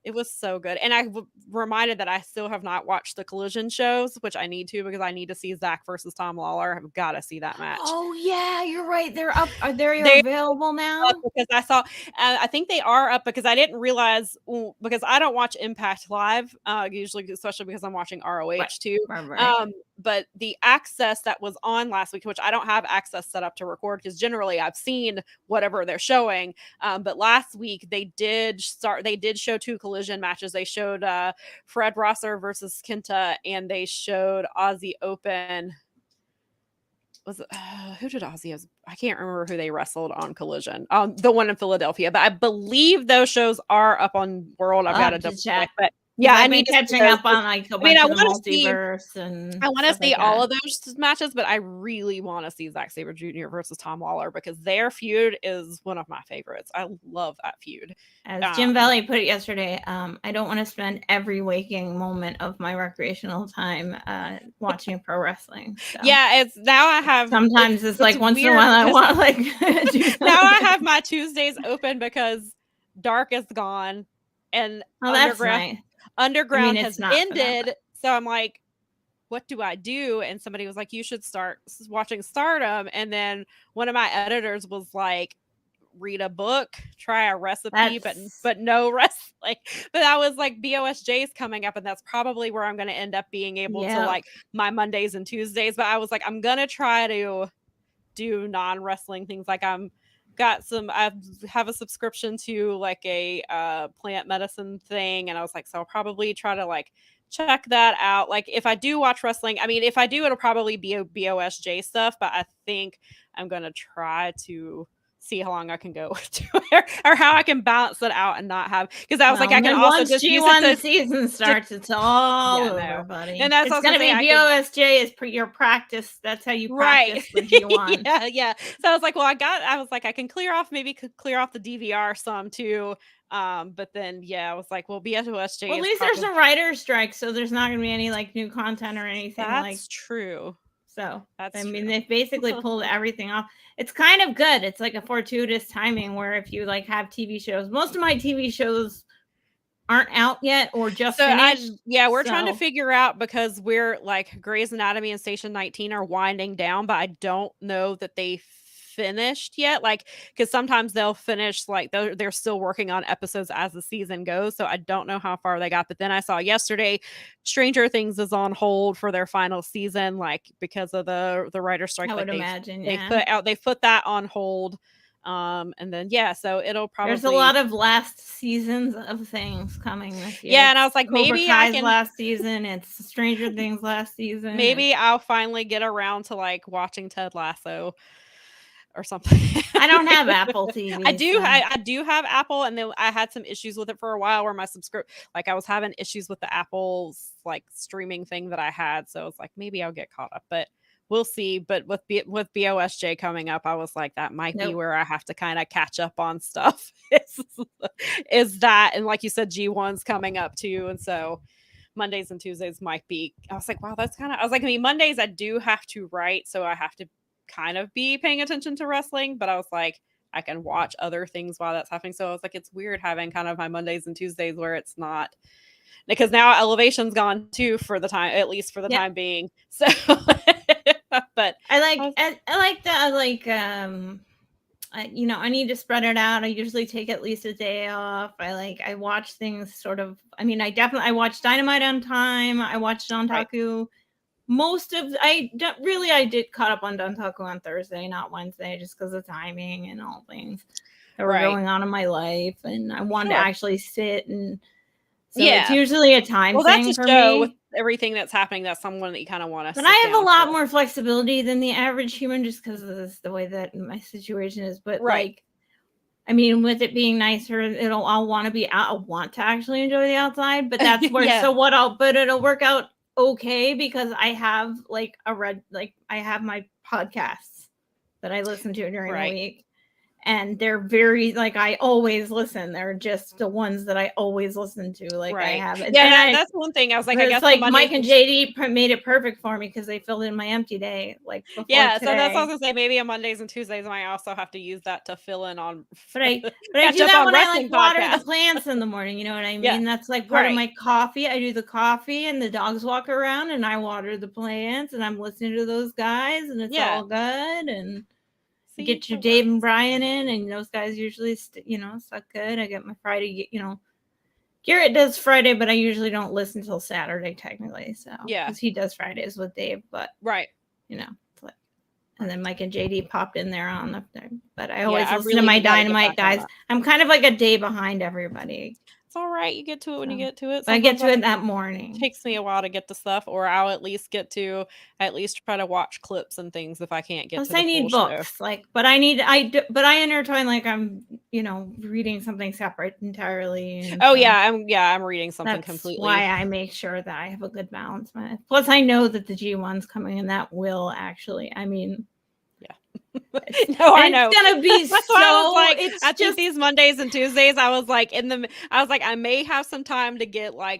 it was so good. And I reminded that I still have not watched the Collision shows, which I need to, because I need to see Zach versus Tom Lawler. I've got to see that match. Oh yeah, you're right. They're up. Are they available now? Because I saw, I think they are up, because I didn't realize, because I don't watch Impact Live, usually, especially because I'm watching ROH too. Right. But the access that was on last week, which I don't have access set up to record, because generally I've seen whatever they're showing. But last week they did show 2 Collision matches. They showed Fred Rosser versus Kenta, and they showed Aussie Open. Was it, who did Aussie? I can't remember who they wrestled on Collision. The one in Philadelphia, but I believe those shows are up on World. I've got to double check, but yeah, I need catching up on like I want to see I want to see all of those matches, but I really want to see Zack Sabre Jr. versus Tom Lawler, because their feud is one of my favorites. I love that feud. As Jim Valley put it yesterday, I don't want to spend every waking moment of my recreational time watching pro wrestling. So. Yeah, it's now I have. Sometimes it's like once in a while I want like. Now I have my Tuesdays open because Dark is gone, and Underground has ended. So I'm like, what do I do? And somebody was like, you should start watching Stardom. And then one of my editors was like, read a book, try a recipe, but no wrestling. But that was like BOSJ's coming up, and that's probably where I'm going to end up being able to like my Mondays and Tuesdays. But I was like, I'm going to try to do non-wrestling things. Like I have a subscription to like a plant medicine thing, and I was like, so I'll probably try to like check that out. Like if I do watch wrestling, I mean, if I do, it'll probably be a BOSJ stuff, but I think I'm gonna try to see how long I can go to it, or how I can balance it out and not have, because I was like, I can also just use it the season starts, it's all over, buddy. And that's it's gonna be BOSJ is your practice. That's how you practice the G1. yeah. So I was like, well, I can clear off the DVR some too. But then I was like, well, BOSJ. Well, at least there's a writer's strike, so there's not gonna be any like new content or anything. That's true. So they've basically pulled everything off. It's kind of good. It's like a fortuitous timing where if you like have TV shows, most of my TV shows aren't out yet or just finished. We're trying to figure out, because we're like Grey's Anatomy and Station 19 are winding down, but I don't know that they finished yet, like, because sometimes they'll finish like they're still working on episodes as the season goes, so I don't know how far they got. But then I saw yesterday Stranger Things is on hold for their final season, like because of the writer strike. I would imagine they put that on hold, and then so it'll probably, there's a lot of last seasons of things coming this year. And I was like, maybe I can last season, it's Stranger Things last season, maybe I'll finally get around to like watching Ted Lasso or something. I don't have Apple TV. I do have Apple, and then I had some issues with it for a while where my like I was having issues with the Apple's like streaming thing that I had. So it's like, maybe I'll get caught up, but we'll see. But with BOSJ coming up, I was like, that might be where I have to kind of catch up on stuff. is that, and like you said, G1's coming up too, and so Mondays and Tuesdays might be. I was like, wow, that's kind of. I was like, I mean, Mondays I do have to write, so I have to kind of be paying attention to wrestling, but I was like, I can watch other things while that's happening. So I was like, it's weird having kind of my Mondays and Tuesdays where it's not, because now Elevation's gone too for the time, at least for the time being. So, but I like that. I need to spread it out. I usually take at least a day off. I watch things sort of, I watch Dynamite on time. I watched Dontaku. I did caught up on Dontaku on Thursday, not Wednesday, just because of timing and all things that were going on in my life. And I wanted to actually sit and, so it's usually a time thing for me. With everything that's happening, that's someone that you kind of want to. But I have a lot more flexibility than the average human, just because of the way that my situation is. But with it being nicer, I'll want to be out. I want to actually enjoy the outside, but that's where. But it'll work out okay because I have I have my podcasts that I listen to during the week. And they're very, I always listen. They're just the ones that I always listen to. I have. Yeah, that's one thing. I was like, I guess Mike and JD made it perfect for me because they filled in my empty day. Before today. So that's what I was going to say. Maybe on Mondays and Tuesdays, I also have to use that to fill in on. But I do that when I water the plants in the morning. You know what I mean? Yeah. That's part of my coffee. I do the coffee and the dogs walk around and I water the plants and I'm listening to those guys and it's all good and. Get your Dave and Brian in, and those guys usually, suck good. I get my Friday, Garrett does Friday, but I usually don't listen till Saturday technically. So because he does Fridays with Dave, but and then Mike and JD popped in there but I always listen to my Dynamite guys. I'm kind of like a day behind everybody. It's all right. You get to it when you get to it. I get to it that morning. It takes me a while to get to stuff, or I'll at least try to watch clips and things if I can't get to the I need books. Show. But I intertwine I'm, reading something separate entirely. I'm reading something completely. Why I make sure that I have a good balance. Plus I know that the G1's coming and that will actually, no, I know. It's gonna be That's so. Why I was I think these Mondays and Tuesdays, I was like, I may have some time to get a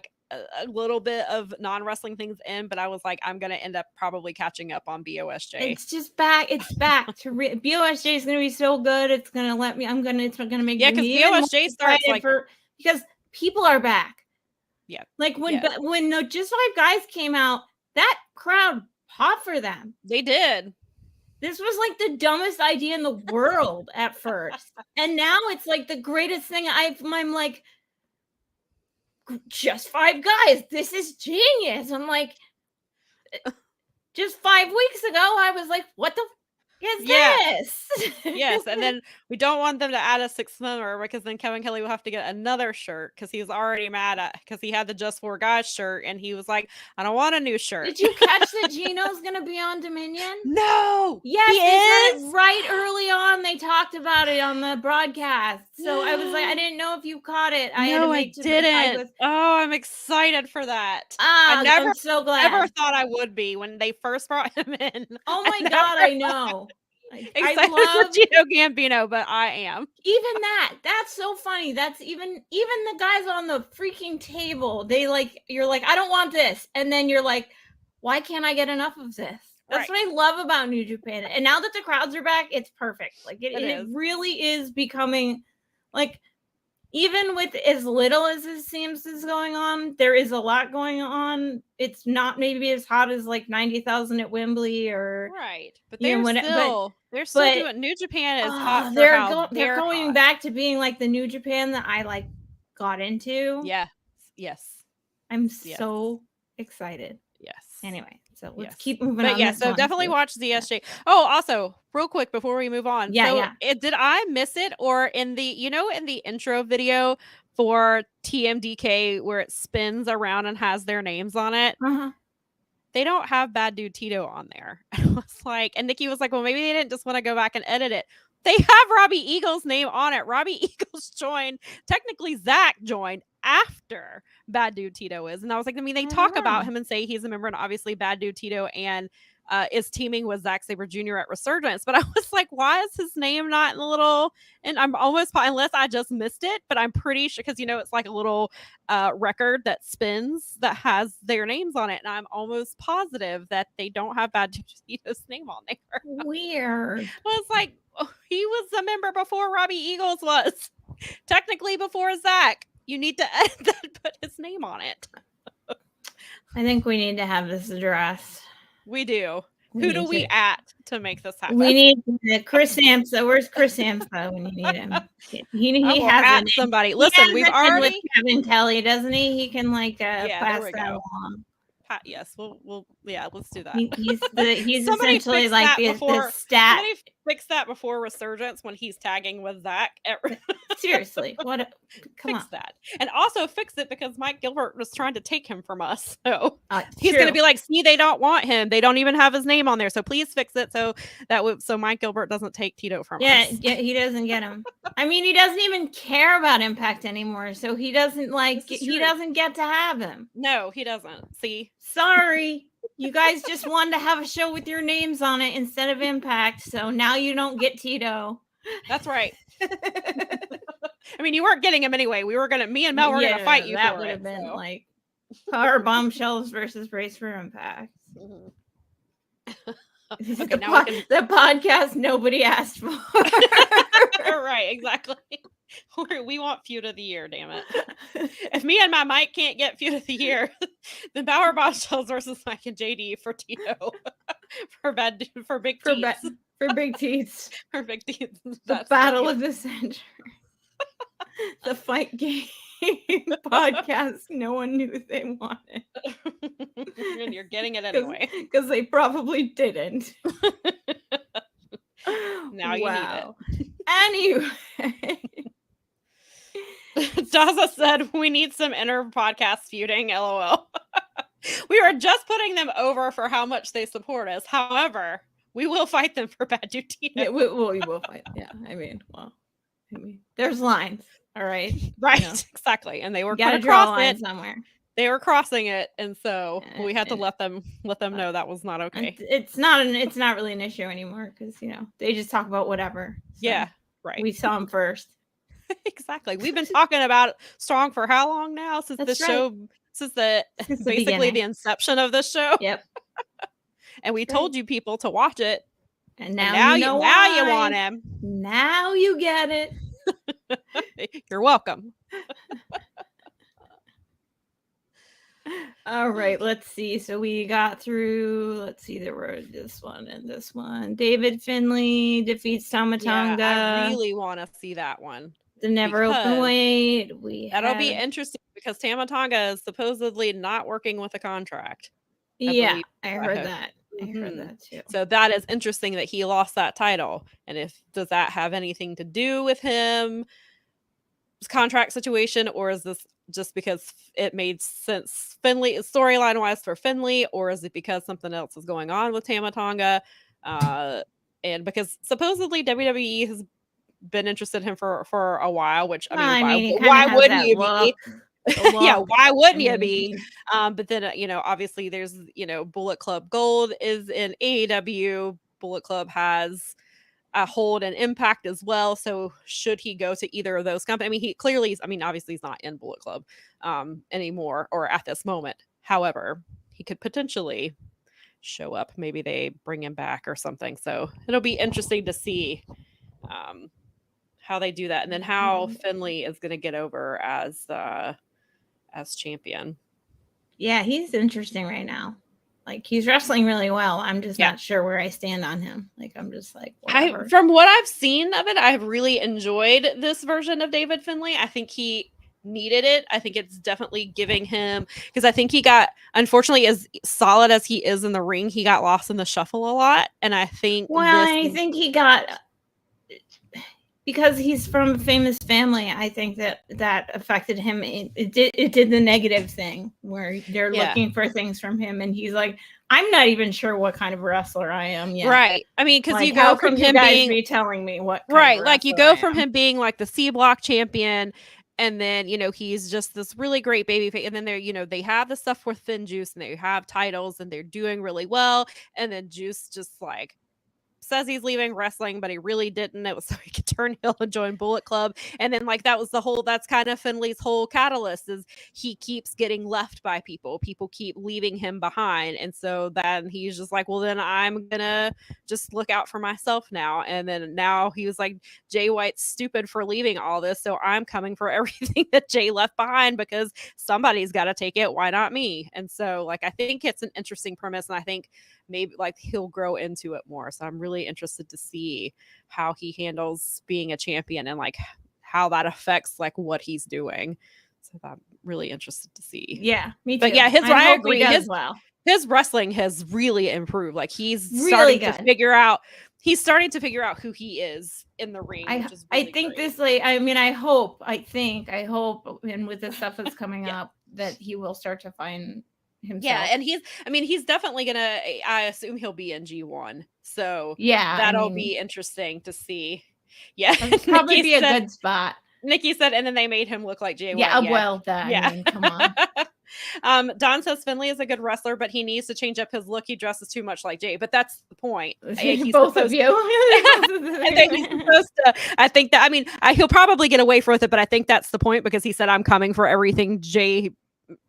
little bit of non-wrestling things in, but I was like, I'm gonna end up probably catching up on BOSJ. It's just back. It's back to BOSJ is gonna be so good. It's gonna let me. It's gonna make me. Because BOSJ starts because people are back. Yeah, when the Just 5 Guys came out, that crowd popped for them. They did. This was the dumbest idea in the world at first. And now it's the greatest thing. I'm like, Just 5 Guys. This is genius. I'm like, just 5 weeks ago, I was like, what the is this? Yes. And then we don't want them to add a 6th member because then Kevin Kelly will have to get another shirt because he was already mad because he had the Just 4 Guys shirt and he was like, I don't want a new shirt. Did you catch that Gino's going to be on Dominion? No. Yes, he said it right early on. They talked about it on the broadcast. So I was like, I didn't know if you caught it. I didn't. I'm excited for that. I'm so glad. Never thought I would be when they first brought him in. Oh my God, I know. I love Gino Gambino, but I am. Even that's so funny. That's even the guys on the freaking table. They you're like, I don't want this. And then you're like, why can't I get enough of this? That's what I love about New Japan. And now that the crowds are back, it's perfect. It really is becoming even with as little as it seems is going on, there is a lot going on. It's not maybe as hot as 90,000 at Wembley or but they're still doing. New Japan is hot. They're going back to being the New Japan that I got into. Yes. I'm so excited. Yes. Anyway, so let's keep moving on. But so definitely watch ZSJ. Oh, also, real quick before we move on. Did I miss it, or in the in the intro video for TMDK where it spins around and has their names on it? They don't have Bad Dude Tito on there. I was like, and Nikki was like, well, maybe they didn't just want to go back and edit it. They have Robbie Eagle's name on it. Robbie Eagles joined. Technically, Zach joined after Bad Dude Tito is. And I was like, I mean, they talk about him and say he's a member, and obviously Bad Dude Tito and is teaming with Zack Sabre Jr. at Resurgence. But I was like, why is his name not in the little? And I'm almost, unless I just missed it, but I'm pretty sure, because it's like a little record that spins that has their names on it, and I'm almost positive that they don't have Bad Dude Tito's name on there. Weird. Well, it's like, he was a member before Robbie Eagles was. Technically before Zach. You need to edit that, put his name on it. I think we need to have this addressed. We do. Who do we at to make this happen? We need Chris Samsa. Where's Chris Samsa when you need him? He has somebody. Listen, we've already with Kevin Kelly, doesn't he? He can pass that along. Yes, we'll let's do that. He's essentially like the stat. Somebody fix that before Resurgence when he's tagging with Zach. Seriously, come fix that, and also fix it because Mike Gilbert was trying to take him from us. So he's going to be like, see, they don't want him. They don't even have his name on there. So please fix it so Mike Gilbert doesn't take Tito from us. Yeah, he doesn't get him. I mean, he doesn't even care about Impact anymore. So he doesn't he doesn't get to have him. No, he doesn't. See, sorry. You guys just wanted to have a show with your names on it instead of Impact. So now you don't get Tito. That's right. I mean, you weren't getting him anyway. Me and Mel were going to fight you. That would have been like Powerbombshells versus Brace for Impact. Mm-hmm. The podcast nobody asked for. Right, exactly. We want Feud of the Year, damn it. If me and my Mike can't get Feud of the Year, then Powerbombshells versus Mike and JD for Tito. for big teeth. For big teeth. For big teeth. The battle of the century. The fight game podcast no one knew they wanted. And you're getting it anyway. Because they probably didn't. Now you need it. Anyway. Daza said we need some inner podcast feuding, LOL. We were just putting them over for how much they support us. However, we will fight them for Bad Dude Tito. Yeah, we will fight. Yeah, I mean, there's lines. All right. Right, exactly. And they were going to draw a line somewhere. They were crossing it, and so we had to let them know that was not okay. It's not really an issue anymore because they just talk about whatever. So yeah, right. We saw them first. Exactly. We've been talking about Strong for how long now? Since basically the inception of this show. Yep. And we told you people to watch it. And now you want him. Now you get it. You're welcome. All right, let's see. So we got through, there were this one and this one. David Finlay defeats Tama Tonga. Yeah, I really want to see that one. The never open weight. That'll be interesting because Tama Tonga is supposedly not working with a contract. I heard that. I heard that too. So that is interesting that he lost that title. And does that have anything to do with his contract situation, or is this just because it made sense Finlay storyline wise for Finlay, or is it because something else is going on with Tama Tonga? And because supposedly WWE has been interested in him for a while, which why wouldn't you be? Yeah, why wouldn't you be? But then obviously there's Bullet Club Gold is in AEW. Bullet Club has a hold and Impact as well. So should he go to either of those companies? I mean, he clearly obviously he's not in Bullet Club anymore or at this moment. However, he could potentially show up. Maybe they bring him back or something. So it'll be interesting to see how they do that, and then how Finlay is going to get over as champion. Yeah, he's interesting right now. Like, he's wrestling really well. I'm just not sure where I stand on him. Like, I'm just like, whatever. From what I've seen of it, I've really enjoyed this version of David Finlay. I think he needed it. I think it's definitely giving him, because I think he got, unfortunately, as solid as he is in the ring, he got lost in the shuffle a lot. And I think I think he got, because he's from a famous family, I think that affected him. It did the negative thing where they're looking for things from him, and he's like, I'm not even sure what kind of wrestler I am yet. Right. I mean, because you go from him being telling me what right, like you go from him being like the C Block champion And then, he's just this really great baby face. And then they have the stuff with Finn Juice and they have titles and they're doing really well. And then Juice just like says he's leaving wrestling, but he really didn't. It was so he could turn heel and join Bullet Club. And then like that's kind of Finley's whole catalyst is he keeps getting left by people. People keep leaving him behind. And so then he's just like, well, then I'm gonna just look out for myself now. And then now he was like, Jay White's stupid for leaving all this. So I'm coming for everything that Jay left behind because somebody's got to take it. Why not me? And so like, I think it's an interesting premise. And I think maybe like he'll grow into it more. So I'm really interested to see how he handles being a champion and like how that affects like what he's doing. So I'm really interested to see. Yeah, me too. But yeah, I agree. His wrestling has really improved. Like he's really starting to figure out who he is in the ring. Which is really I think great. this like I hope and with the stuff that's coming up that he will start to find himself. Yeah, and he's definitely gonna, I assume he'll be in G1. So yeah, that'll be interesting to see. Yeah. That'll probably be a good spot. Nikki said, and then they made him look like Jay White. Yeah, well, I mean, come on. Don says Finley is a good wrestler, but he needs to change up his look. He dresses too much like Jay, but that's the point. Both of you. I think that, he'll probably get away with it, but I think that's the point because he said, I'm coming for everything Jay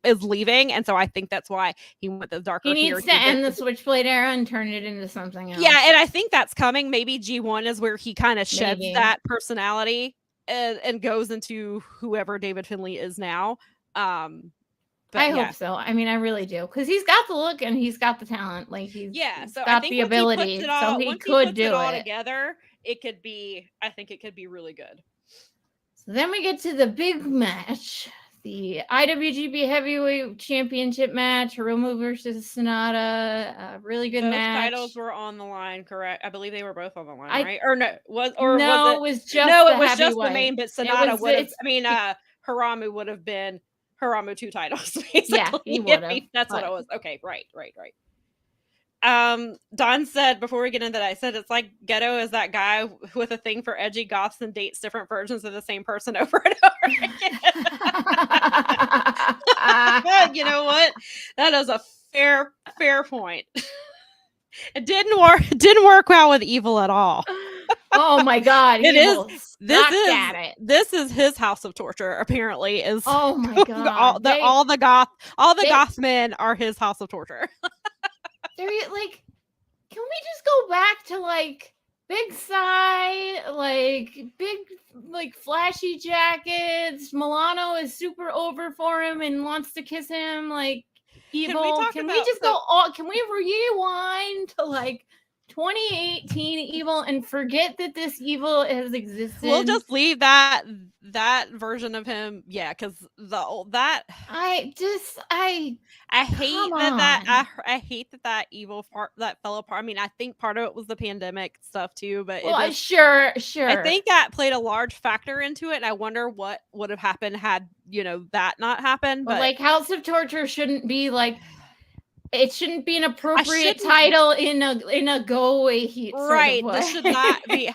is leaving, and so I think that's why he went the darker. He needs to end the Switchblade era and turn it into something else. Yeah, and I think that's coming. Maybe G1 is where he kind of sheds that personality and goes into whoever David Finley is now. But I hope so. I really do, because he's got the look and he's got the talent. Like he's got the ability, so he could do it all together. It could be. I think it could be really good. So then we get to the big match. The IWGP Heavyweight Championship match, Hiromu versus Sonata, a really good match. Titles were on the line, correct? I believe they were both on the line, right? It was just the main, but Sonata would have. Hiromu would have been Hiromu 2 titles. Basically. Yeah, he would have. That's what it was. Okay, right. Don said before we get into that, I said it's like Ghetto is that guy with a thing for edgy goths and dates different versions of the same person over and over again. You know what? That is a fair point. It didn't work well with Evil at all. Oh my God! This is his house of torture. Apparently, is oh my God! all the goth men are his house of torture. They're like, can we just go back to like Big Sai, like big, like flashy jackets? Milano is super over for him and wants to kiss him. Like Evil. Can we rewind to like 2018 Evil and forget that this Evil has existed? We'll just leave that version of him. Yeah, because I hate that Evil part that fell apart. I think part of it was the pandemic stuff too, but sure. I think that played a large factor into it, and I wonder what would have happened had that not happened. But like House of Torture shouldn't be like. It shouldn't be an appropriate title in a go away heat. Right. This should not be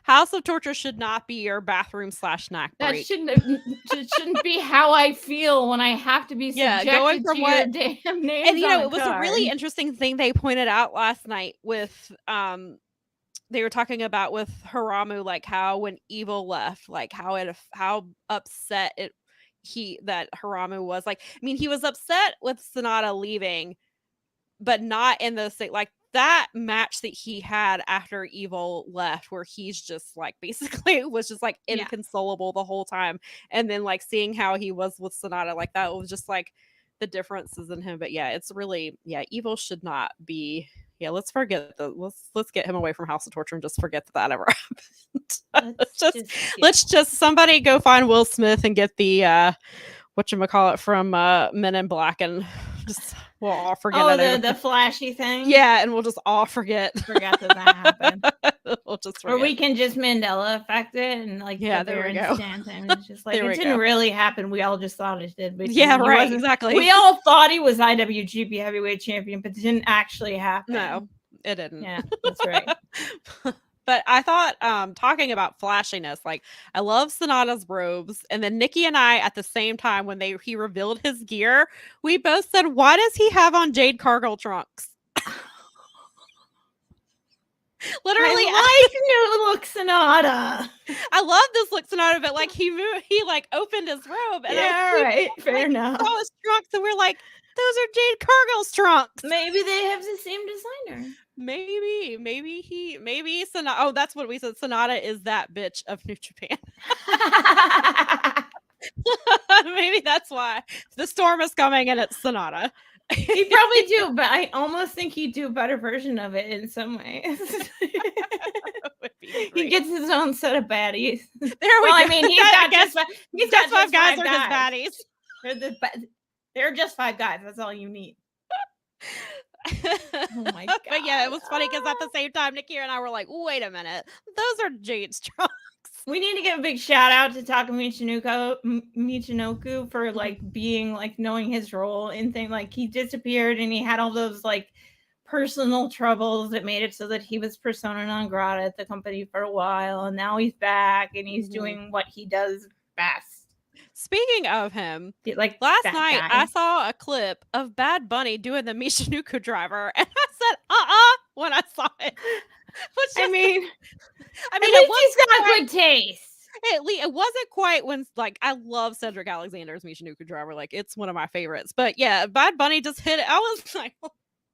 House of Torture should not be your bathroom / snack break. That shouldn't be how I feel when I have to be subjected to your damn names. And it was a really interesting thing they pointed out last night with they were talking about with Hiromu, like how when Evil left, like how upset that Hiromu was. Like, he was upset with Sonata leaving, but not in the state like that match that he had after Evil left, where he's just like basically was just like inconsolable the whole time. And then like seeing how he was with Sonata, like that was just like the differences in him. But it's really Evil should not be. Let's forget let's get him away from House of Torture and just forget that ever happened. Let's just somebody go find Will Smith and get the whatchamacallit from Men in Black, and just we'll all forget the flashy thing. Yeah, and we'll just all forget that happened. We'll just forget. Or we can just Mandela effect it and like there we go. And it's just like it didn't really happen. We all just thought it did. But exactly. We all thought he was IWGP Heavyweight Champion, but it didn't actually happen. No, it didn't. Yeah, that's right. But I thought, talking about flashiness, like I love Sonata's robes, and then Nikki and I at the same time when he revealed his gear, we both said, "Why does he have on Jade cargo trunks?" Literally, I like new look Sonata. I love this look Sonata, but like he like opened his robe, and fair enough. saw his trunks, and we're like, those are Jade Cargill's trunks. Maybe they have the same designer. Maybe Sonata. Oh, that's what we said. Sonata is that bitch of New Japan. Maybe that's why the storm is coming, and it's Sonata. He probably do, but I almost think he'd do a better version of it in some ways. He gets his own set of baddies. There we go. I mean, he's got five guys are his baddies. They're just 5 guys. That's all you need. Oh my god! But yeah, it was funny because at the same time, Nikki and I were like, "Wait a minute, those are Jade's trunks." We need to give a big shout out to Taka Michinoku for like being like knowing his role in things. Like he disappeared and he had all those like personal troubles that made it so that he was persona non grata at the company for a while, and now he's back and he's doing what he does best. Speaking of him, like last night I saw a clip of Bad Bunny doing the Michinoku driver, and I said, when I saw it. I mean, he's got good taste. It wasn't quite when, like, I love Cedric Alexander's Michinoku driver. Like, it's one of my favorites. But yeah, Bad Bunny just hit it. I was like,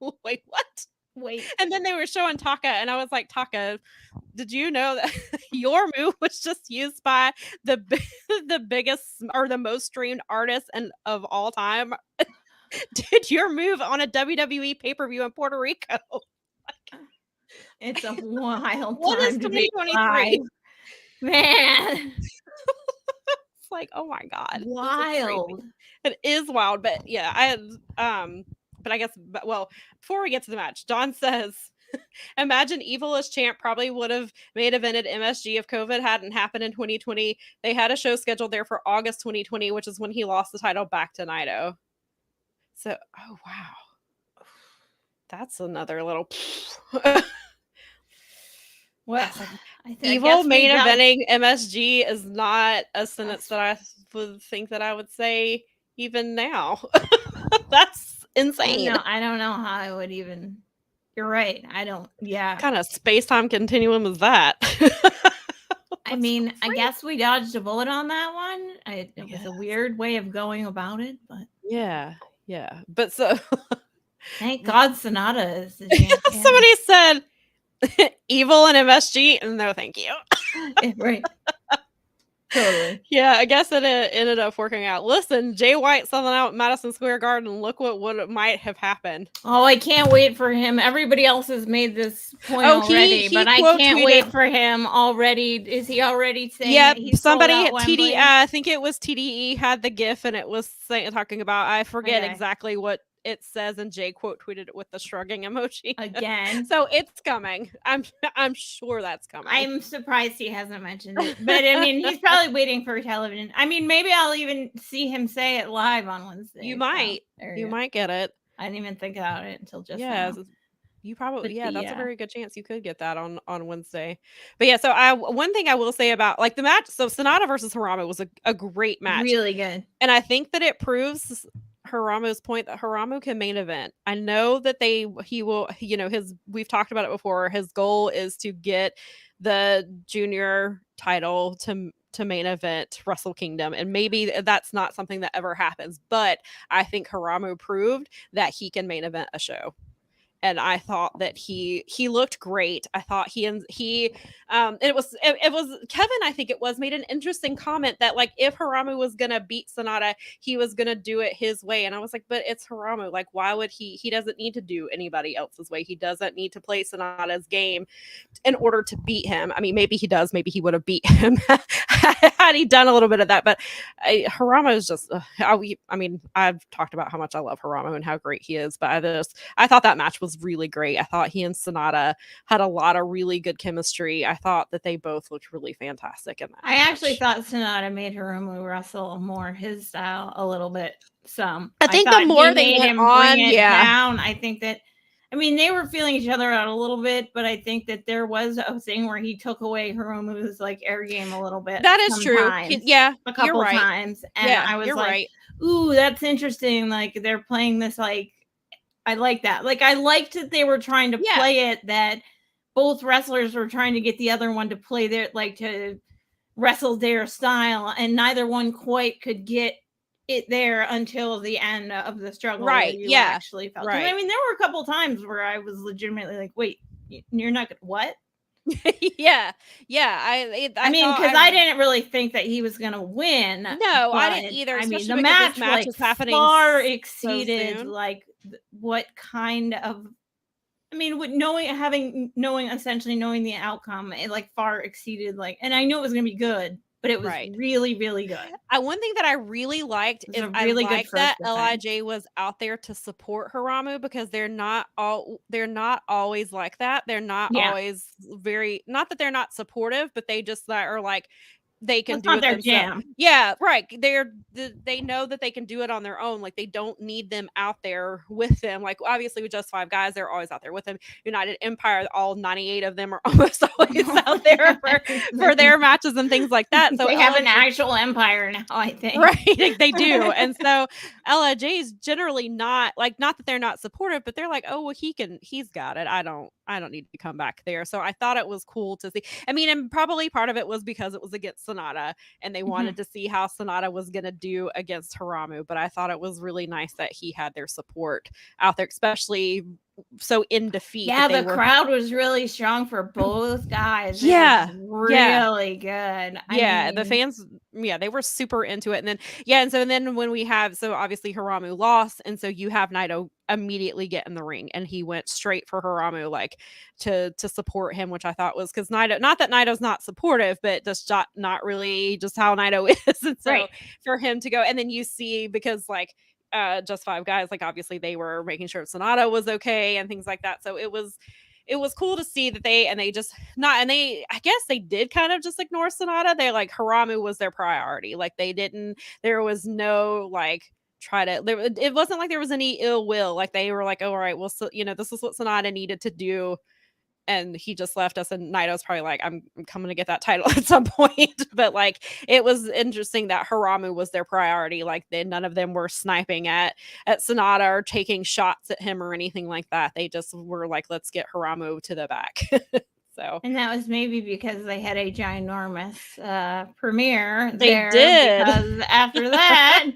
wait, what? Wait. And then they were showing Taka, and I was like, Taka, did you know that your move was just used by the biggest or the most streamed artist of all time? Did your move on a WWE pay-per-view in Puerto Rico? It's a wild what is 2023? Man. It's like, oh my god. Wild. It is wild, but yeah, but I guess, before we get to the match, Don says, imagine Evil as champ probably would have main evented MSG if COVID hadn't happened in 2020. They had a show scheduled there for August 2020, which is when he lost the title back to Naito. So, oh wow. That's another little... Well, Evil main eventing MSG is not a sentence that I would think that I would say even now. That's insane. No, I don't know how I would even. You're right. I don't. Yeah. What kind of space-time continuum is that? I mean, I guess we dodged a bullet on that one. It was a weird way of going about it, but yeah. But so, thank God Sonata is the champion. Somebody said Evil and MSG, no, thank you. Right. Totally. Yeah, I guess it ended up working out. Listen, Jay White selling out Madison Square Garden. Look what might have happened. Oh, I can't wait for him. Everybody else has made this point already, but I can't wait for him already. Is he already saying? Yeah, somebody at TD, I think it was TDE had the GIF, and it was talking about, I forget exactly what it says, and Jay quote tweeted it with the shrugging emoji again. So it's coming. I'm sure that's coming. I'm surprised he hasn't mentioned it, but I mean, he's probably waiting for television. I mean, maybe I'll even see him say it live on Wednesday. You might get it. I didn't even think about it until just now. You probably, that's a very good chance you could get that on Wednesday. But yeah, so one thing I will say about like the match, so Sonata versus Hiromu was a great match. Really good. And I think that it proves Hiramu's point that Hiramu can main event. I know that he will, we've talked about it before. His goal is to get the junior title to main event Wrestle Kingdom, and maybe that's not something that ever happens, but I think Hiramu proved that he can main event a show. And I thought that he looked great. I thought it was Kevin, I think it was, made an interesting comment that like if Hiramu was gonna beat Sonata, he was gonna do it his way. And I was like, but it's Hiramu. Like, why would he doesn't need to do anybody else's way. He doesn't need to play Sonata's game in order to beat him. I mean, maybe he does. Maybe he would have beat him had he done a little bit of that. But Hiramu is just. I mean, I've talked about how much I love Hiramu and how great he is. But I thought that match was really great. I thought he and Sonata had a lot of really good chemistry. I thought that they both looked really fantastic in that I actually thought Sonata made Hiromu wrestle more his style a little bit. I think the more they made went him on, bring it down, I think that I mean, they were feeling each other out a little bit, but I think that there was a thing where he took away Hiromu's like air game a little bit. That is true. Yeah, a couple you're right. times, and Yeah, I was you're like, right. "Ooh, that's interesting." Like they're playing this like, I like that. Like I liked that they were trying to play it that both wrestlers were trying to get the other one to play their like to wrestle their style, and neither one quite could get it there until the end of the struggle. Right. Where you actually felt. Right. I mean, there were a couple times where I was legitimately like, "Wait, you're not gonna what?" Yeah. I mean, because I didn't really think that he was gonna win. No, I didn't either. I mean, the match match is happening far exceeded so like what kind of. I mean, with knowing essentially knowing the outcome, it like far exceeded like, and I knew it was gonna be good, but it was really, really good. One thing that I really liked is I liked that LIJ was out there to support Hiramu, because they're not always like that. They're not always not that they're not supportive, but they just are like, they can do it their themselves. Jam. Yeah, right. They know that they can do it on their own. Like they don't need them out there with them. Like obviously with just 5 guys, they're always out there with them. United Empire, all 98 of them are almost always out there for their matches and things like that. So they have an actual empire now, I think. Right, they do. And so LIJ is generally not that they're not supportive, but they're like, oh well, he's got it. I don't need to come back there. So I thought it was cool to see. I mean, and probably part of it was because it was against Sonata and they wanted to see how Sonata was going to do against Hiramu. But I thought it was really nice that he had their support out there, especially so in defeat. Yeah, the crowd was really strong for both guys. Yeah, really good. I mean, the fans, they were super into it. And then when we have, so obviously Hiramu lost, and so you have Naito immediately get in the ring, and he went straight for Hiramu, like to support him, which I thought was because Naito, not that Naito's not supportive, but just not really just how Naito is. And so for him to go, and then you see, because like just 5 guys, like obviously they were making sure Sonata was okay and things like that. So it was cool to see that I guess they did kind of just ignore Sonata. They're like, Hiramu was their priority. Like there was no like it wasn't like there was any ill will. Like they were like, oh, all right, well, so, this is what Sonata needed to do. And he just left us, and Naito's probably like, I'm coming to get that title at some point. But like, it was interesting that Hiramu was their priority. Like none of them were sniping at Sonata or taking shots at him or anything like that. They just were like, let's get Hiramu to the back. So, and that was maybe because they had a ginormous premiere. They did, because after that,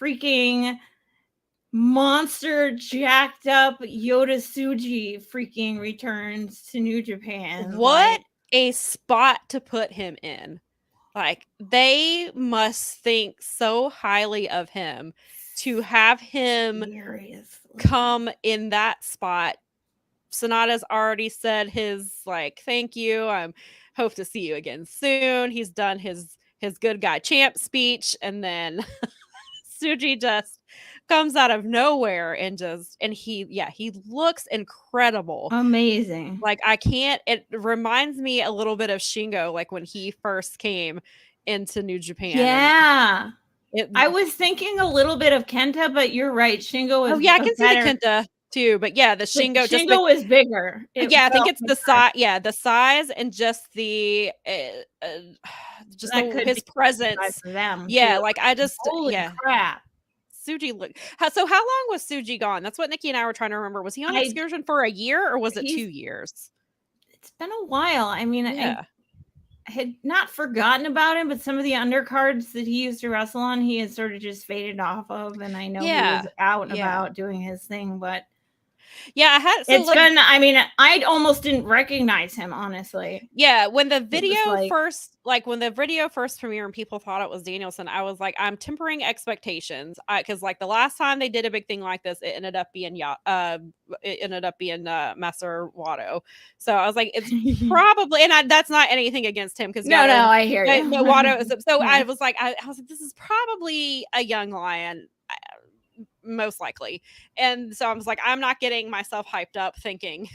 freaking monster jacked up Yoda Tsuji freaking returns to New Japan. What a spot to put him in. Like they must think so highly of him to have him come in that spot. Sonata's already said his like, thank you. I hope to see you again soon. He's done his good guy champ speech, and then Tsuji just comes out of nowhere and he looks incredible. Amazing. Like it reminds me a little bit of Shingo, like when he first came into New Japan. Yeah. I was thinking a little bit of Kenta, but you're right. Shingo was I can see the Kenta too, but the Shingo Shingo is bigger. I think it's the size. Yeah, the size and just the his presence. For them, yeah, like I just holy crap. Tsuji so how long was Tsuji gone? That's what Nikki and I were trying to remember. Was he on excursion for a year, or was it 2 years? It's been a while. I mean, I had not forgotten about him, but some of the undercards that he used to wrestle on, he had sort of just faded off of, and I know he was out and about doing his thing, but I mean, I almost didn't recognize him, honestly. Yeah, when the video first premiered and people thought it was Danielson, I was like, I'm tempering expectations, because like the last time they did a big thing like this, it ended up being Master Watto. So I was like, it's probably, and that's not anything against him, because no, I hear you. No, Watto is, so I was like, this is probably a young lion. Most likely. And so I was like, I'm not getting myself hyped up thinking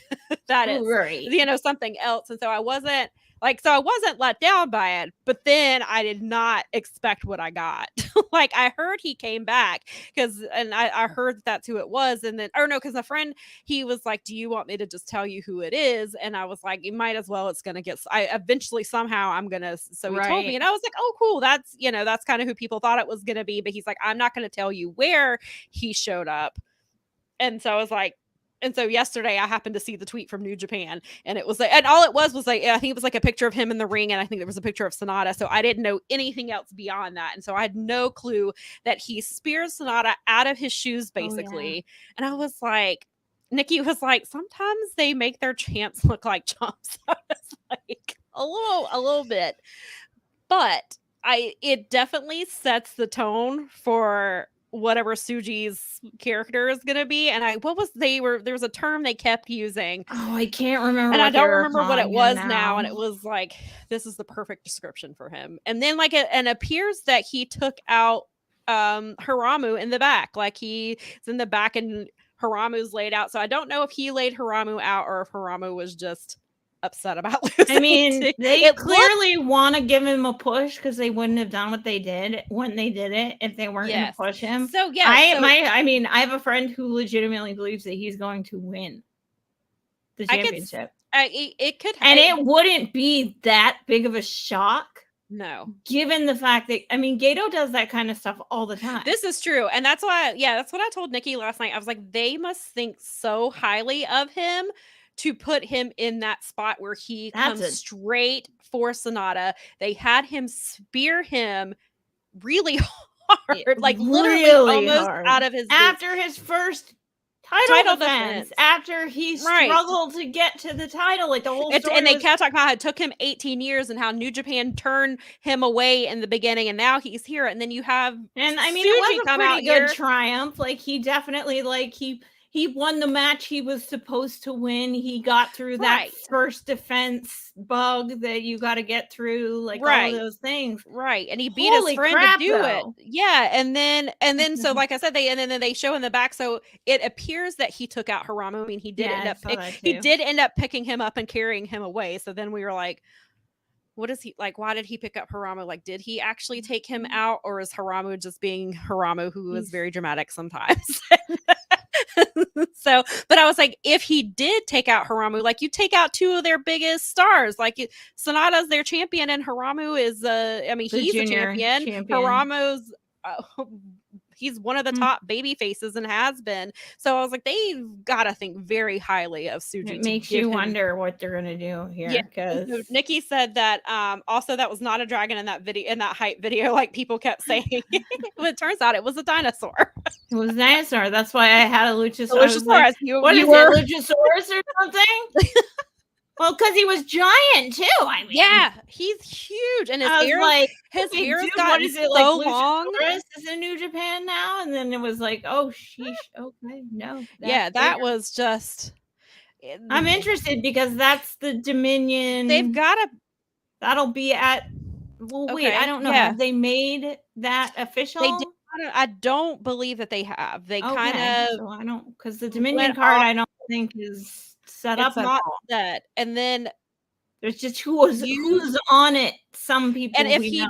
that it's something else. And so I wasn't Like, so I wasn't let down by it, but then I did not expect what I got. Like, I heard he came back and I heard that's who it was. And then, or no, because a friend, he was like, do you want me to just tell you who it is? And I was like, you might as well. It's going to get, I eventually somehow I'm going to, so he told me, and I was like, oh, cool. That's, that's kind of who people thought it was going to be. But he's like, I'm not going to tell you where he showed up. And so I was like, and so yesterday I happened to see the tweet from New Japan, and it was like, and all it was like, I think it was like a picture of him in the ring, and I think there was a picture of Sonata. So I didn't know anything else beyond that. And so I had no clue that he spears Sonata out of his shoes, basically. Oh, yeah. And I was like, Nikki was like, sometimes they make their champs look like chumps. I was like, a little bit. But it definitely sets the tone for whatever Tsuji's character is going to be. And there was a term they kept using. Oh, I can't remember. And I don't remember what it was now. And it was like, this is the perfect description for him. And then and appears that he took out Hiramu in the back. Like he's in the back and Hiramu's laid out. So I don't know if he laid Hiramu out or if Hiramu was just upset about losing. I mean, they clearly want to give him a push because they wouldn't have done what they did when they did it if they weren't going to push him. So yeah, I have a friend who legitimately believes that he's going to win the championship. It could, and it wouldn't be that big of a shock. No, given the fact that Gato does that kind of stuff all the time. This is true, and that's why. Yeah, that's what I told Nikki last night. I was like, they must think so highly of him to put him in that spot where he comes straight for Sonata. They had him spear him really hard, like literally almost hard. Out of his after his first title defense. After he struggled to get to the title, like the whole story. And they kept talking about how it took him 18 years and how New Japan turned him away in the beginning, and now he's here. And then you have it was a pretty good triumph. Like he definitely he won the match he was supposed to win. He got through that first defense bug that you got to get through, like all of those things. Right. And he beat his friend to do it. Yeah. And then so like I said, they show in the back. So it appears that he took out Hiramu. I mean, he did end up picking him up and carrying him away. So then we were like, what is he like? Why did he pick up Hiramu? Like, did he actually take him out, or is Hiramu just being Hiramu, who is very dramatic sometimes? So, but I was like, if he did take out Hiramu, like you take out two of their biggest stars, like Sonata's their champion and Hiramu is, he's a champion. Hiramu's, he's one of the top baby faces and has been. So I was like, they've got to think very highly of Tsuji. It makes you wonder what they're going to do here. Yeah. So Nikki said that also that was not a dragon in that video, in that hype video, like people kept saying. But it turns out it was a dinosaur. It was a dinosaur. That's why I had a Luchasaurus. Like, what is it, Luchasaurus or something? Well, because he was giant too. I mean, yeah, he's huge, and his hair's gotten so long. Is in New Japan now, and then it was like, oh, sheesh. Okay, no. That was just. I'm interested because that's the Dominion. They've got to. That'll be at. Well, wait, I don't know. Have they made that official? They did. I don't believe that they have. They kind of. So I don't, because the Dominion card I don't think is set up at all. That, and then there's just who's on it. Some people, and if he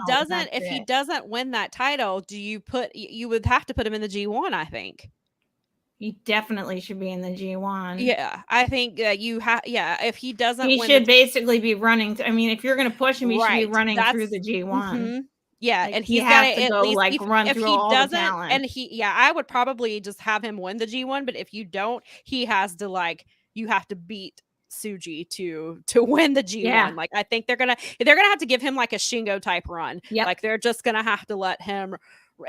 doesn't win that title, you would have to put him in the G1. I think he definitely should be in the G1. Yeah, I think you have. Yeah, if he doesn't, he should basically be running. If you're going to push him, he should be running through the G1. Mm-hmm. Yeah, like, and he's got to go run through all the talent. And I would probably just have him win the G1. But if you don't, he has to you have to beat Tsuji to win the G1. Yeah. Like I think they're gonna have to give him like a Shingo type run. Yep. Like they're just gonna have to let him.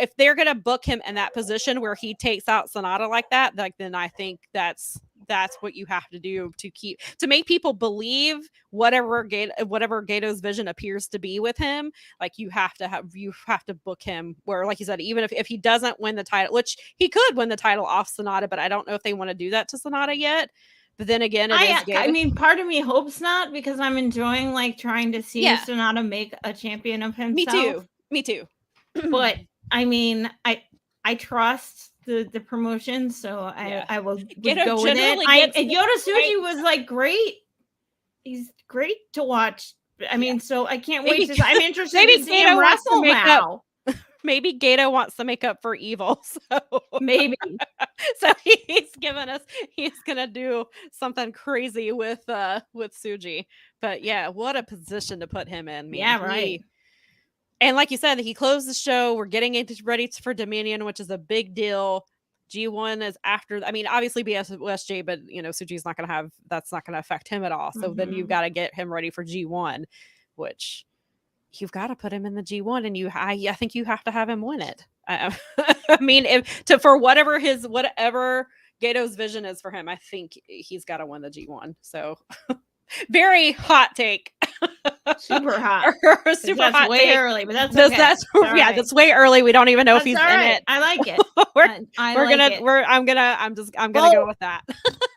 If they're gonna book him in that position where he takes out Sonata like that, like then I think that's what you have to do to make people believe whatever Gato's vision appears to be with him. Like you have to book him where, like you said, even if he doesn't win the title, which he could win the title off Sonata, but I don't know if they want to do that to Sonata yet. But then again, part of me hopes not, because I'm enjoying trying to see Sonata make a champion of himself. Me too. But I trust the promotion, so I will go with it. Yota Tsuji was great. He's great to watch I mean, so I can't Maybe- wait to. I'm interested maybe to see him Gato wants to wrestle make up- now. Maybe Gato wants to make up for evil. So Maybe. so he's gonna do something crazy with Tsuji. But yeah, what a position to put him in, man. Yeah, right. And like you said, he closed the show. We're getting it ready for Dominion, which is a big deal. G1 is after. I mean, obviously BSJ, but Tsuji's not gonna that's not gonna affect him at all. So then you've got to get him ready for G1, which you've got to put him in the G1, and I think you have to have him win it. I mean, for whatever Gato's vision is for him, I think he's got to win the G1. So very hot take. Super hot. Super that's hot way take. early, but that's okay. That's way early. We don't even know if he's in it. I like it. I'm gonna go with that.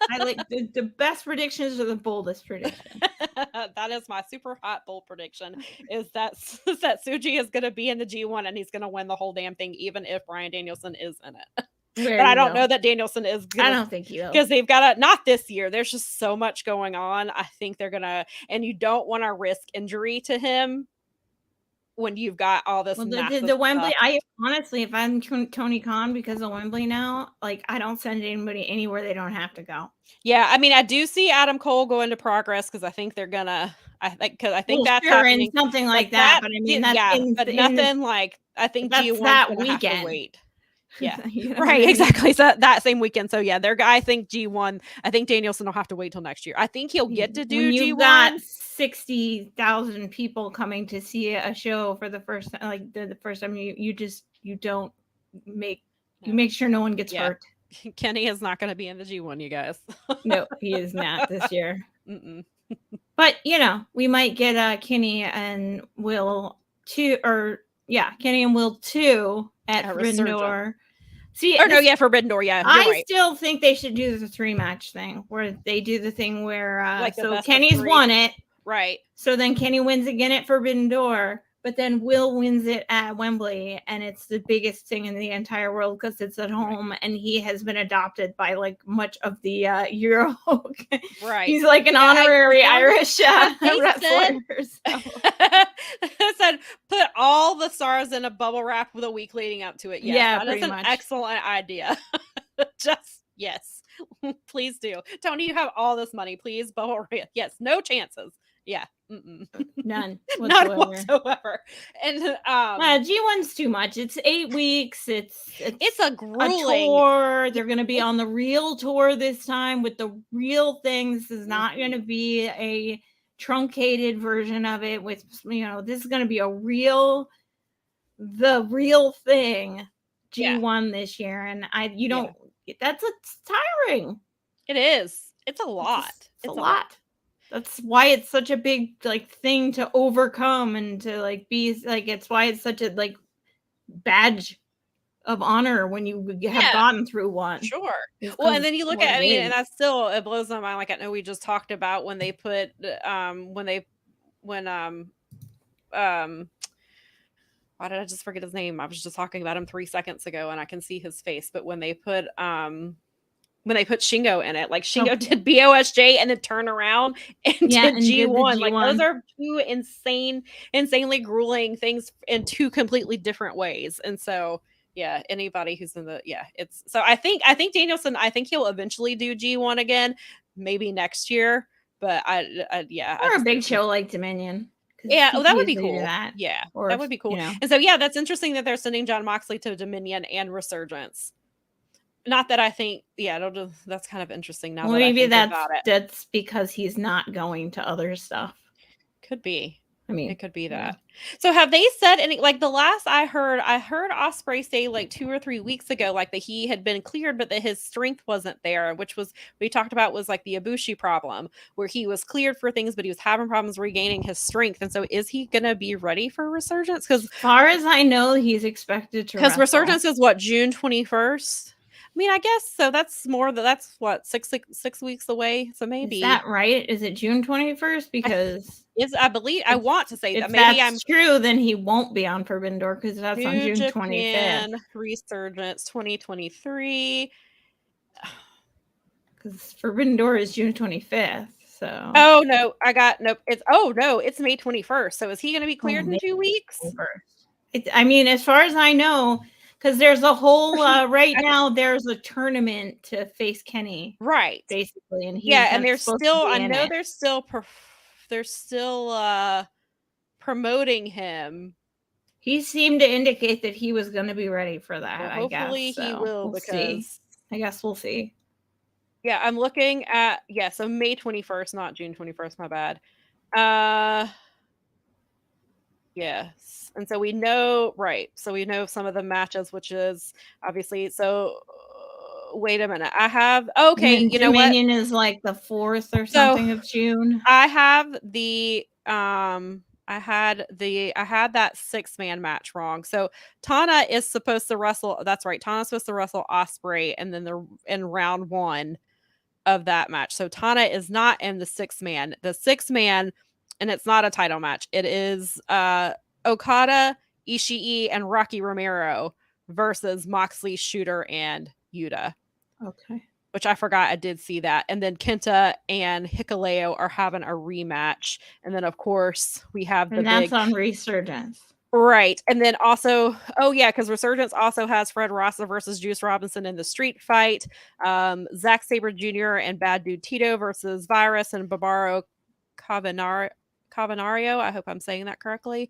I like the best predictions are the boldest predictions. That is my super hot bold prediction, is that Tsuji is gonna be in the G1 and he's gonna win the whole damn thing, even if Bryan Danielson is in it. But I don't know that Danielson is gonna, I don't think he will, because they've got not this year. There's just so much going on. I think they're gonna, and you don't want to risk injury to him when you've got all this. Well, the Wembley. I honestly, if I'm Tony Khan, because of Wembley now, like I don't send anybody anywhere they don't have to go. Yeah, I mean, I do see Adam Cole go into Progress, because I think they're gonna. I think that's sure, happening, something like that. But I mean, that's but nothing like. I think G1 that weekend. Wait. Yeah, right, I mean? Exactly. So that same weekend. So yeah, I think G1. I think Danielson will have to wait till next year. I think he'll get to do G1. You've got 60,000 people coming to see a show for the first time, like the first time. You don't make sure no one gets hurt. Kenny is not going to be in the G1, you guys. No, he is not this year. But we might get Kenny and Will 2, or Kenny and Will 2 at Forbidden Door. Forbidden Door. Yeah, I still think they should do the 3-match thing, where they do the thing where so Kenny's won it, right? So then Kenny wins again at Forbidden Door, but then Will wins it at Wembley, and it's the biggest thing in the entire world because it's at home, and he has been adopted by like much of the Euro. Right, he's like an honorary Irish wrestler. Said put all the stars in a bubble wrap with a week leading up to it. Yes, that is an excellent idea. Just yes, please do. Tony, you have all this money. Please bubble wrap. Yes, no chances. Yeah. None whatsoever. And G1's too much. It's 8 weeks. It's a grueling tour. They're going to be on the real tour this time with the real thing. This is not going to be a truncated version of it with this is going to be the real thing G1 this year, and that's tiring. It is. It's a lot. It's a lot. That's why it's such a big thing to overcome, and to be it's why it's such a badge of honor when you have gotten through one. Sure. Well, and then you look at and that's still, it blows my mind. Like, I know we just talked about when they put why did I just forget his name? I was just talking about him 3 seconds ago, and I can see his face. But when they put Shingo in it, like Shingo did BOSJ and then turn around and did G1. Like, those are two insanely grueling things in two completely different ways. And so, yeah, anybody who's in it's so I think Danielson, I think he'll eventually do G1 again, maybe next year. But or a big show like Dominion. Yeah, that would be cool. That would be cool. And so, that's interesting that they're sending Jon Moxley to Dominion and Resurgence. Not that I think, that's kind of interesting now. Well, maybe that's because he's not going to other stuff. Could be. I mean, it could be that. So have they said any, like the last I heard Ospreay say like 2 or 3 weeks ago, like that he had been cleared, but that his strength wasn't there, which was, we talked about was like the Ibushi problem, where he was cleared for things, but he was having problems regaining his strength. And so is he going to be ready for Resurgence? Because as far as I know, he's expected to, because Resurgence is what, June 21st? I mean, I guess so. That's what, six weeks away. So maybe. Is that right? Is it June 21st? Because I believe I want to say that. Maybe that's true. Then he won't be on Forbidden Door because that's on June 25th. Resurgence 2023. Because Forbidden Door is June 25th. So. Oh no, nope. It's May 21st. So is he going to be cleared in May 2 weeks? I mean, as far as I know, because there's a whole right now. There's a tournament to face Kenny, right? Basically, and and there's still. I know they're still promoting him. He seemed to indicate that he was going to be ready for that. Well, hopefully he will, because I guess we'll see. Yeah, I'm looking at so May 21st, not June 21st. My bad. Yes, and so we know, right? So we know some of the matches, which is obviously so. Wait a minute, I have you know what? Dominion is like the 4th or something of June. I have the I had that 6-man match wrong. So Tana is supposed to wrestle. That's right. Tana's supposed to wrestle Osprey, and then in round 1 of that match. So Tana is not in the 6-man. The 6-man, and it's not a title match. It is Okada, Ishii, and Rocky Romero versus Moxley, Shooter, and Yuta. Okay. Which I forgot, I did see that. And then Kenta and Hikuleo are having a rematch. And then, of course, we have that's on Resurgence. Right. And then also, because Resurgence also has Fred Rosser versus Juice Robinson in the street fight. Zack Sabre Jr. and Bad Dude Tito versus Virus and Barbaro Cavanario. I hope I'm saying that correctly.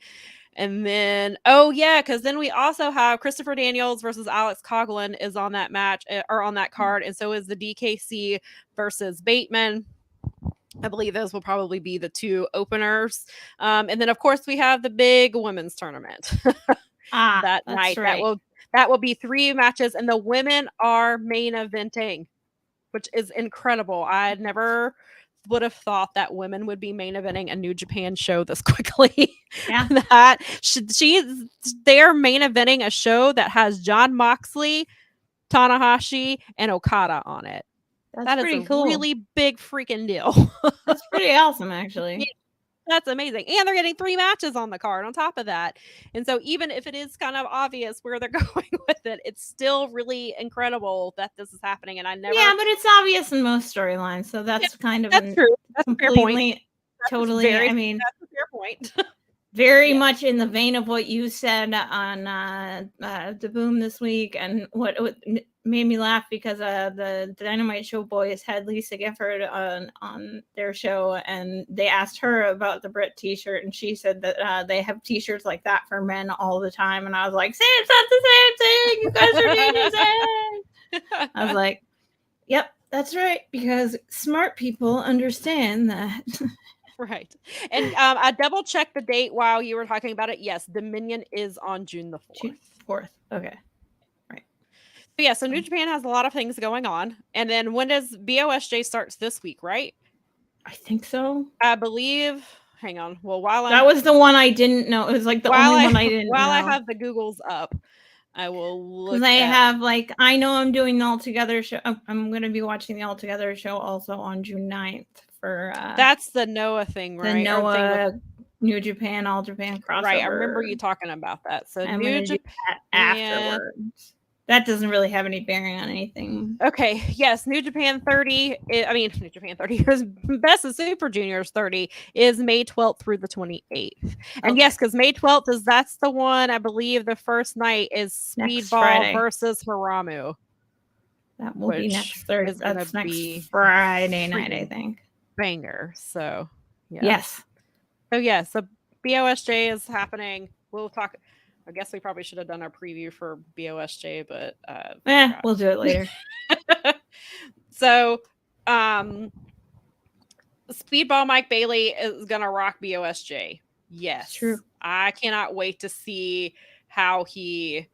And then, because then we also have Christopher Daniels versus Alex Coughlin is on that match, or on that card. And so is the DKC versus Bateman. I believe those will probably be the 2 openers. And then, of course, we have the big women's tournament that night. Right. That will be 3 matches, and the women are main eventing, which is incredible. I never would have thought that women would be main eventing a New Japan show this quickly. Yeah. They're main eventing a show that has Jon Moxley, Tanahashi, and Okada on it. That is a really big freaking deal. That's pretty awesome, actually. Yeah, that's amazing. And they're getting 3 matches on the card on top of that. And so even if it is kind of obvious where they're going with it, it's still really incredible that this is happening. And I never. Yeah, but it's obvious in most storylines. So that's kind of true. That's completely, a fair point. Totally. I mean, that's a fair point. Very much in the vein of what you said on the Boom this week, and what made me laugh, because the Dynamite Show boys had Lisa Gifford on their show, and they asked her about the Brit t-shirt, and she said that they have t-shirts like that for men all the time, and I was like, "See, it's not the same thing. You guys are doing the same." I was like, "Yep, that's right," because smart people understand that. Right. And I double checked the date while you were talking about it. Yes, Dominion is on June the 4th. June 4th. Okay. Right. So New Japan has a lot of things going on. And then when does BOSJ starts this week, right? I think so. I believe. Hang on. Well, that was the one I didn't know. It was like the only one I didn't know. While I have the Googles up, I will look. Because I have, like, I know I'm doing the All Together show. I'm going to be watching the All Together show also on June 9th. For that's the Noah thing, right? The Noah New Japan, All Japan crossover. Right, I remember you talking about that. So New Japan afterwards. That doesn't really have any bearing on anything. Okay, yes, New Japan 30. New Japan 30 is Best of Super Juniors 30 is May 12th through the 28th. And yes, because May 12th that's the one, I believe the first night is Speedball versus Haramu. That will be next Thursday. That's next Friday night, I think. Banger. So yes. So BOSJ is happening. We'll talk. I guess we probably should have done our preview for BOSJ, but we'll do it later. So Speedball Mike Bailey is gonna rock BOSJ. Yes. True. I cannot wait to see how he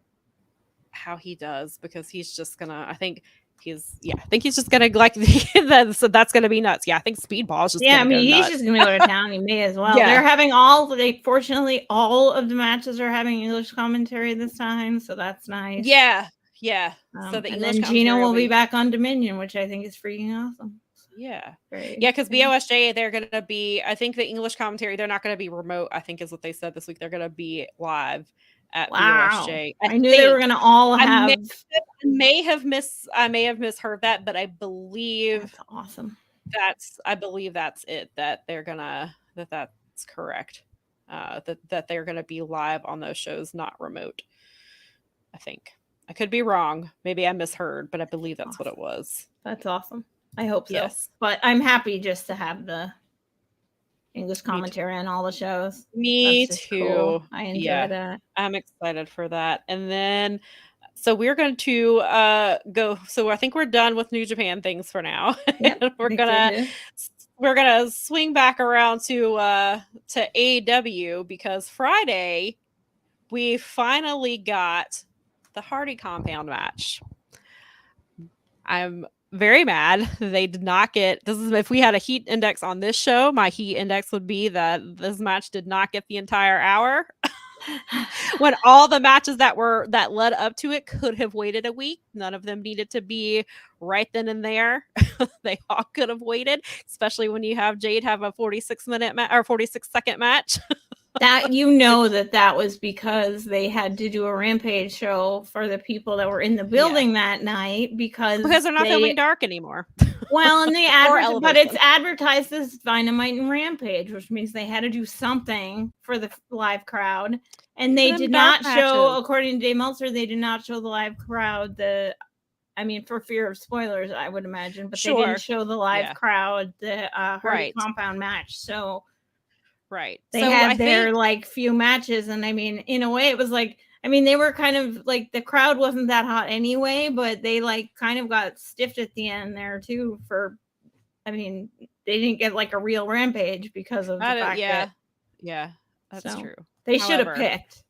does, because he's just gonna, I think he's just gonna like so that's gonna be nuts. I think Speedball is just he's just gonna go to town. He may as well. They're having fortunately all of the matches are having English commentary this time, so that's nice. So and then Gino will be back on Dominion, which I think is freaking awesome. Because BOSJ, they're gonna be, I think the English commentary, they're not gonna be remote, I think is what they said this week. They're gonna be live at BOSJ. I knew they were gonna all have. I may have misheard that, but I believe that's awesome. I believe that's it. That they're gonna that's correct. That they're gonna be live on those shows, not remote. I think I could be wrong. Maybe I misheard, but I believe that's what it was. That's awesome. I hope so. Yes. But I'm happy just to have the English commentary on all the shows. Me too. Cool. I enjoy that. I'm excited for that. And then, so we're going to go. So I think we're done with New Japan things for now. Yep, we're gonna swing back around to AEW, because Friday we finally got the Hardy Compound match. I'm very mad they did not get this. Is if we had a heat index on this show, my heat index would be that this match did not get the entire hour. When all the matches that led up to it could have waited a week. None of them needed to be right then and there. They all could have waited, especially when you have Jade have a 46-minute or 46-second match. That that was because they had to do a Rampage show for the people that were in the building that night, because they're not filming Dark anymore. Well, and they but it's advertised as Dynamite and Rampage, which means they had to do something for the live crowd. And they did not show, according to Dave Meltzer, they did not show the live crowd for fear of spoilers, I would imagine, but they didn't show the live crowd the Hardy Compound match. So they had their few matches, and in a way it was they were kind of the crowd wasn't that hot anyway, but they kind of got stiffed at the end there too they didn't get a real Rampage because of the fact that's true. They should have picked.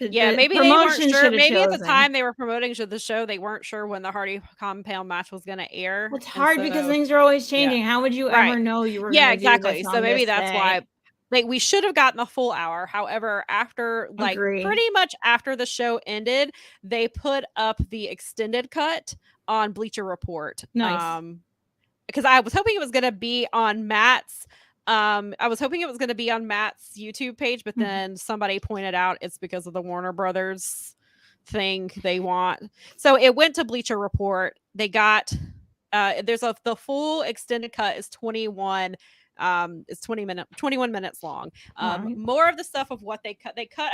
Maybe they weren't sure. Maybe at the time they were promoting the show, they weren't sure when the Hardy Compound match was going to air. Well, it's hard because things are always changing. How would you ever know you were going to do this so maybe that's why. We should have gotten a full hour. However, after pretty much after the show ended, they put up the extended cut on Bleacher Report. Nice. Because I was hoping it was going to be on Matt's. I was hoping it was going to be on Matt's YouTube page, but then somebody pointed out it's because of the Warner Brothers thing they want. So it went to Bleacher Report. They got the full extended cut is 21. It's 21 minutes long. More of the stuff of what they cut. They cut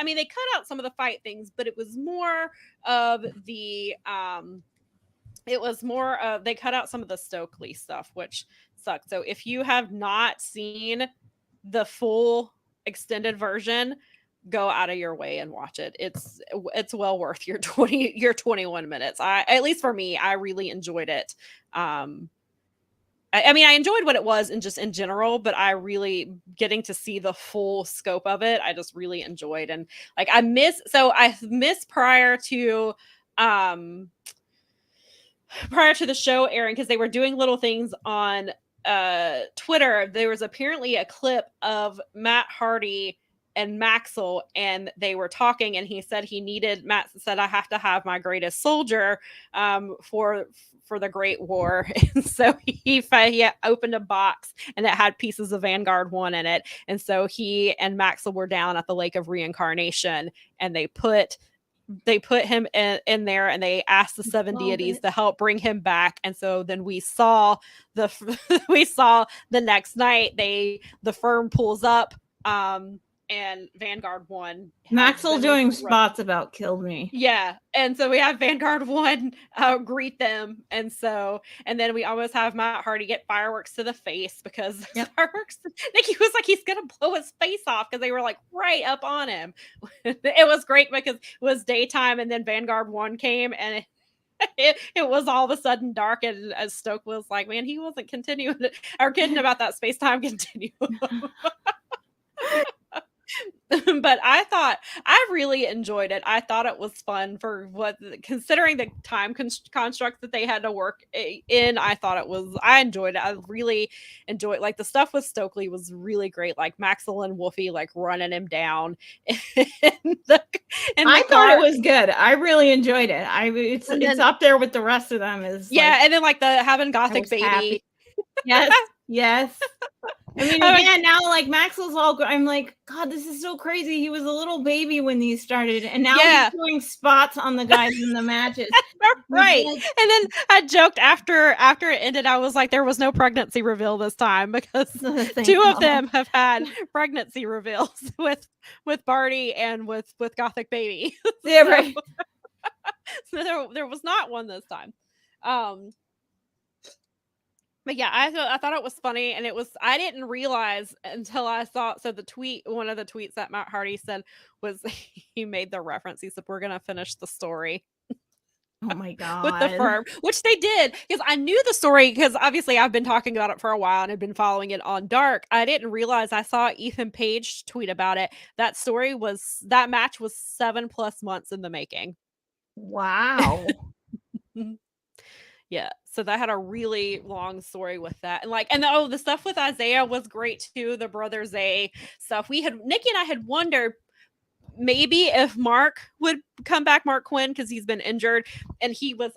out some of the fight things, but it was more of the they cut out some of the Stokely stuff, which sucked. So if you have not seen the full extended version, go out of your way and watch it. It's well worth your 21 minutes. At least for me, I really enjoyed it. I enjoyed what it was and just in general, but I really getting to see the full scope of it. I just really enjoyed, and I missed prior to the show airing, because they were doing little things on Twitter. There was apparently a clip of Matt Hardy and Maxwell, and they were talking, and he said Matt said, I have to have my greatest soldier for the Great War. And so he opened a box, and it had pieces of Vanguard 1 in it. And so he and Maxwell were down at the Lake of Reincarnation, and they put him in there, and they asked the 7 deities to help bring him back. And so then we saw the next night, the Firm pulls up, and Vanguard 1. Maxwell doing spots about killed me. Yeah. And so we have Vanguard 1 greet them. And then we almost have Matt Hardy get fireworks to the face, because fireworks, he was he's going to blow his face off, because they were right up on him. It was great because it was daytime, and then Vanguard 1 came, and it was all of a sudden dark, and as Stoke was man, he wasn't continuing or kidding about that space-time continuum. But I really enjoyed it. I thought it was fun for considering the time construct that they had to work in. I enjoyed it. I really enjoyed the stuff with Stokely was really great. Maxwell and Wolfie running him down. I thought it was good. I really enjoyed it. It's up there with the rest of them. And then the having Gothic baby. Happy. Yes. I mean, again, now like Maxwell's all. I'm like, God, this is so crazy. He was a little baby when these started, and now he's doing spots on the guys in the matches. Right. Like, and then I joked after it ended, I was like, there was no pregnancy reveal this time because two of them have had pregnancy reveals with Barty and with Gothic Baby. Yeah, right. So there was not one this time. But yeah, I thought it was funny, and I didn't realize until I saw. So one of the tweets that Matt Hardy said was he made the reference. He said, "We're gonna finish the story." Oh my God. With the Firm, which they did, because I knew the story, because obviously I've been talking about it for a while and had been following it on Dark. I didn't realize, I saw Ethan Page tweet about it. That match was 7+ months in the making. Wow. Yeah, so that had a really long story with that, and the stuff with Isaiah was great too. The brother Zay stuff. Nikki and I had wondered maybe if Mark would come back, Mark Quinn, because he's been injured, and he was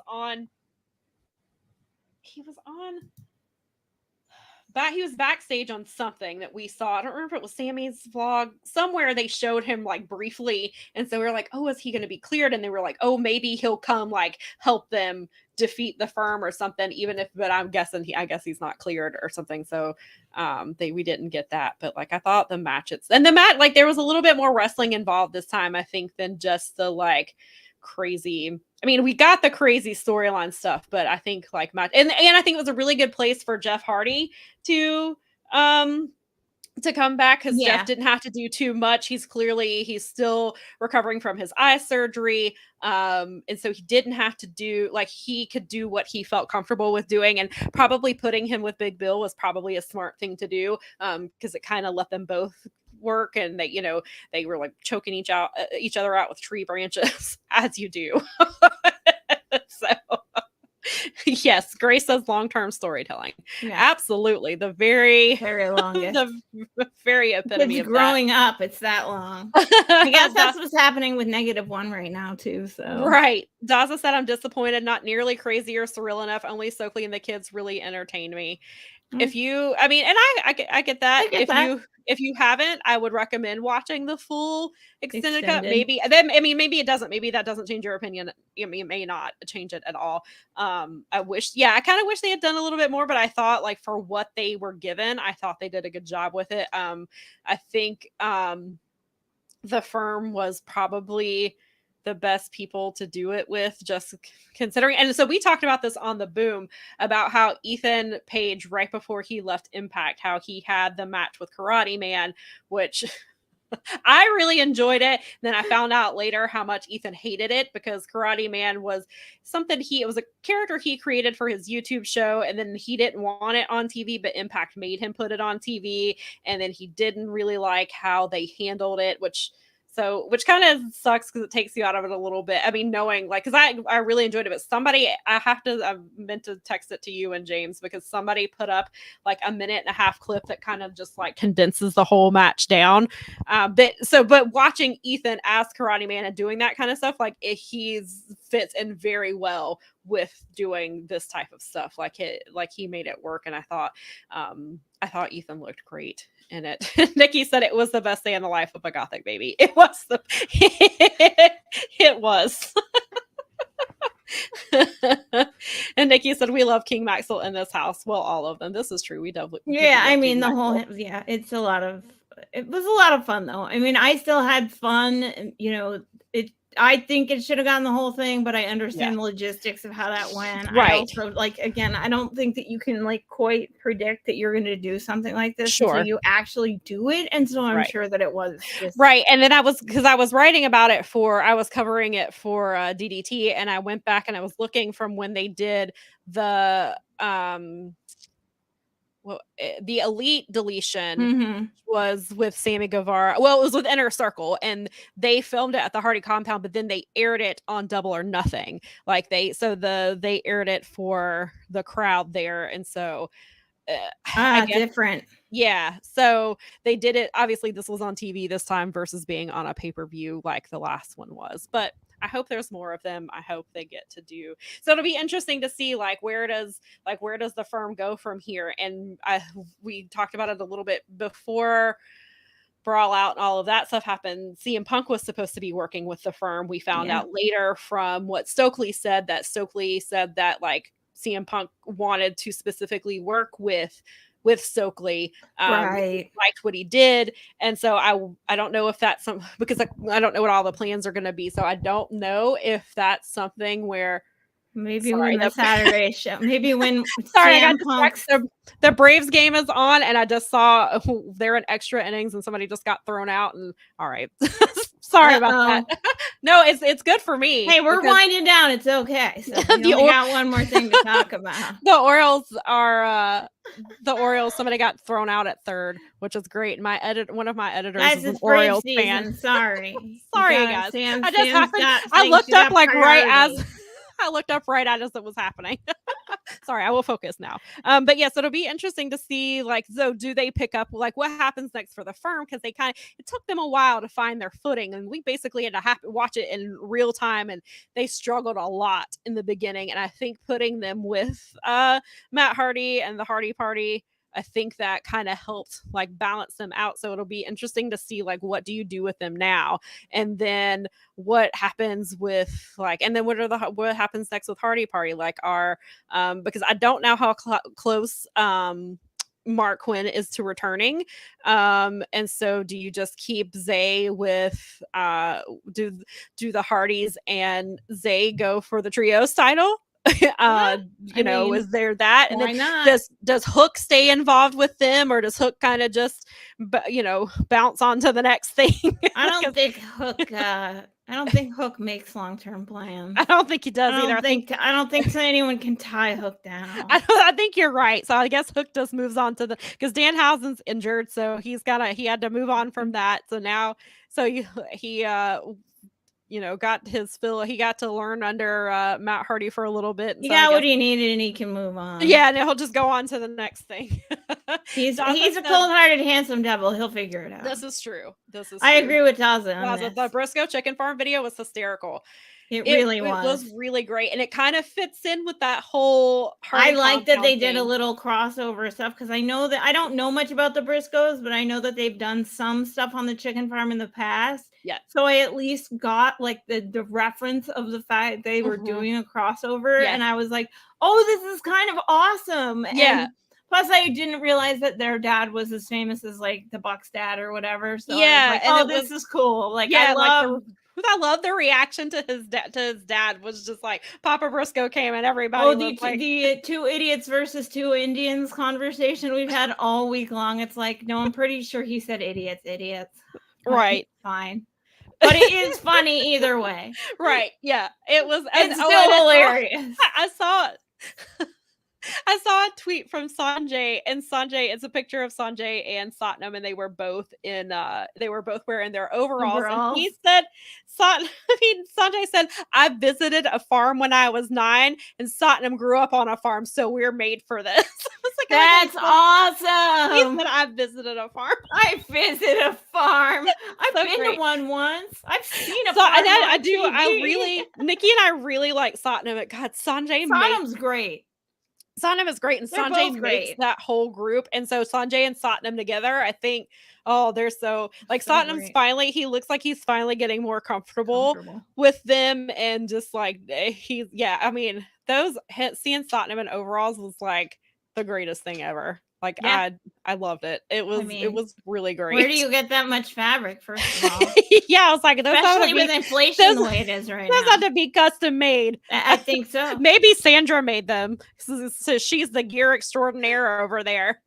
backstage on something that we saw. I don't remember if it was Sammy's vlog. Somewhere they showed him like briefly, and so we were like, oh, is he going to be cleared? And they were like, oh, maybe he'll come like help them defeat the Firm or something, but I'm guessing I guess he's not cleared or something. So we didn't get that. But like, I thought the match, like there was a little bit more wrestling involved this time, I think, than just the like crazy. I mean, we got the crazy storyline stuff, but I think like match, and I think it was a really good place for Jeff Hardy to come back, because Jeff didn't have to do too much. He's still recovering from his eye surgery, and so he didn't have to do, like, he could do what he felt comfortable with doing, and probably putting him with Big Bill was probably a smart thing to do, because it kind of let them both work, and they were like choking each other out with tree branches as you do. So yes, Grace says long-term storytelling. Yeah. Absolutely. The very longest. The very epitome of growing up, it's that long. I guess that's what's happening with -1 right now too. So right. Daza said, I'm disappointed, not nearly crazy or surreal enough. Only Stokely and the kids really entertained me. If you, I mean, and I get that. If you haven't, I would recommend watching the full extended cut. Maybe it doesn't. Maybe that doesn't change your opinion. It may not change it at all. I kind of wish they had done a little bit more, but I thought, like, for what they were given, I thought they did a good job with it. I think the Firm was probably the best people to do it with, just considering. And so we talked about this on the Boom, about how Ethan Page, right before he left Impact, how he had the match with Karate Man, which I really enjoyed it. Then I found out later how much Ethan hated it, because Karate Man was it was a character he created for his YouTube show, and then he didn't want it on TV, but Impact made him put it on TV, and then he didn't really like how they handled it, which kind of sucks, because it takes you out of it a little bit. I mean, knowing, like, because I really enjoyed it, but I meant to text it to you and James, because somebody put up like a 1.5-minute clip that kind of just like condenses the whole match down. But watching Ethan as Karate Man and doing that kind of stuff, like, he fits in very well with doing this type of stuff. Like he made it work, and I thought Ethan looked great in it. Nikki said it was the best day in the life of a Gothic baby. It was it was. And Nikki said, we love King Maxwell in this house. Well, all of them. This is true. We definitely. Yeah, I mean, it was a lot of fun though. I mean, I still had fun, I think it should have gotten the whole thing, but I understand the logistics of how that went. Right. I also, like, again, I don't think that you can like quite predict that you're going to do something like this until you actually do it. And so I'm sure that it was just right. And then I was writing about it I was covering it for DDT, and I went back and I was looking from when they did the Elite Deletion was with Sammy Guevara. Well, it was with Inner Circle, and they filmed it at the Hardy compound, but then they aired it on Double or Nothing. Like they aired it for the crowd there, and so I guess, different. Yeah, so they did it. Obviously, this was on TV this time versus being on a pay-per-view like the last one was, but I hope there's more of them. I hope they get to do. So it'll be interesting to see where does the firm go from here. And we talked about it a little bit before Brawl Out and all of that stuff happened. CM Punk was supposed to be working with the firm. We found out later from what Stokely said that CM Punk wanted to specifically work with Stokely, right, liked what he did, and so I don't know if that's some, because I don't know what all the plans are going to be, so I don't know if that's something where maybe when the Saturday show, maybe when sorry, I got distracted. The Braves game is on, and I just saw they're in extra innings, and somebody just got thrown out. And all right, sorry about that. No, it's good for me. Hey, we're winding down. It's okay. So we only got one more thing to talk about. The Orioles are somebody got thrown out at third, which is great. One of my editors is an Orioles fan. Sorry, guys. Sam, I just happened. I looked up I looked up right as it was happening. Sorry, I will focus now. But yes, it'll be interesting to see, so do they pick up, what happens next for the firm? Because it took them a while to find their footing, and we basically had to watch it in real time, and they struggled a lot in the beginning. And I think putting them with Matt Hardy and the Hardy Party, I think that kind of helped balance them out. So it'll be interesting to see what do you do with them now, and then what happens with and then what happens next with Hardy Party, because I don't know how close Mark Quinn is to returning, and so do you just keep Zay with do the Hardys and Zay go for the trios title? Is there that? And then not? Does Hook stay involved with them, or does Hook kind of just bounce on to the next thing? I don't think Hook makes long-term plans. I don't think he does either. I don't think anyone can tie Hook down. I think you're right. So I guess Hook just moves on to because Danhausen's injured, so he had to move on from that. So now, he got his fill. He got to learn under Matt Hardy for a little bit. He got what he needed, and he can move on. Yeah, and he'll just go on to the next thing. He's a cold-hearted, handsome devil. He'll figure it out. This is true. I agree with Taza. The Briscoe Chicken Farm video was hysterical. It really was. It was really great, and it kind of fits in with that whole. I like that they did a little crossover stuff, because I know that I don't know much about the Briscoes, but I know that they've done some stuff on the chicken farm in the past. Yeah. So I at least got the reference of the fact they were doing a crossover, and I was like, oh, this is kind of awesome. Yeah. And plus, I didn't realize that their dad was as famous as the Buck's dad or whatever. So this is cool. I love the reaction to his dad was just Papa Briscoe came and everybody the two idiots versus two Indians conversation we've had all week long. It's no, I'm pretty sure he said idiots. Right. Fine. But it is funny either way. Right. Yeah. It was. It's still hilarious. I saw a tweet from Sanjay, and it's a picture of Sanjay and Satnam, and they were both wearing their overalls. And he said, Sanjay said, I visited a farm when I was 9, and Satnam grew up on a farm, so we're made for this. That's awesome. He said, I visited a farm. I visited a farm. I've been to one once. I've seen a farm. Nikki and I really like Satnam. God, Satnam's great. Satnam is great, and Sanjay makes that whole group. And so Sanjay and Satnam together, I think, they're so Satnam's finally, he looks like he's finally getting more comfortable with them, and just seeing Satnam in overalls was the greatest thing ever. I loved it. It was really great. Where do you get that much fabric, first of all? Yeah, I was especially with inflation the way it is right now. Those have to be custom made. I think so. Maybe Sandra made them. So she's the gear extraordinaire over there.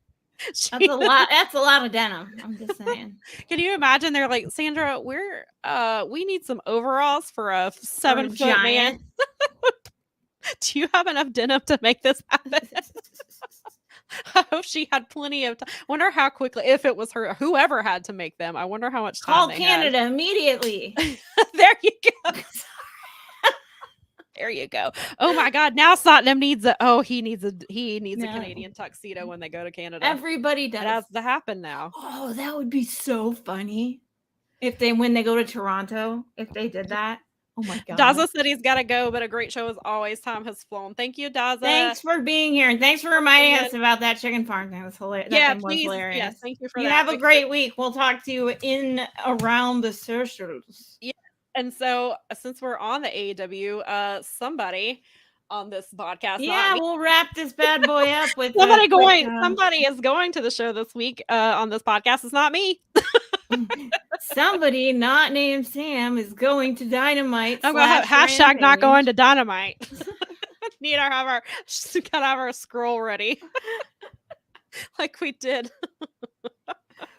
That's a lot. That's a lot of denim. I'm just saying. Can you imagine? They're like, Sandra, we need some overalls for a 7-foot man. Do you have enough denim to make this happen? I hope she had plenty of time. Wonder how quickly, if it was her, whoever had to make them. I wonder how much time. Call Canada immediately. There you go. There you go. Oh my God! Now Satnam needs a Canadian tuxedo when they go to Canada. Everybody does. It has to happen now. Oh, that would be so funny if when they go to Toronto, if they did that. Oh my god. Daza said he's got to go, but a great show as always. Time has flown. Thank you, Daza. Thanks for being here, and thanks for reminding us about that chicken farm thing. It was hilarious. Yeah, that thing please. Was hilarious. Yes, thank you for that. You have a great week. We'll talk to you in around the socials. Yeah, and so since we're on the AEW, somebody on this podcast, we'll wrap this bad boy up with somebody is going to the show this week on this podcast. It's not me. Somebody not named Sam is going to Dynamite. I'm going to hashtag not going to Dynamite. Need to have our scroll ready. Like we did.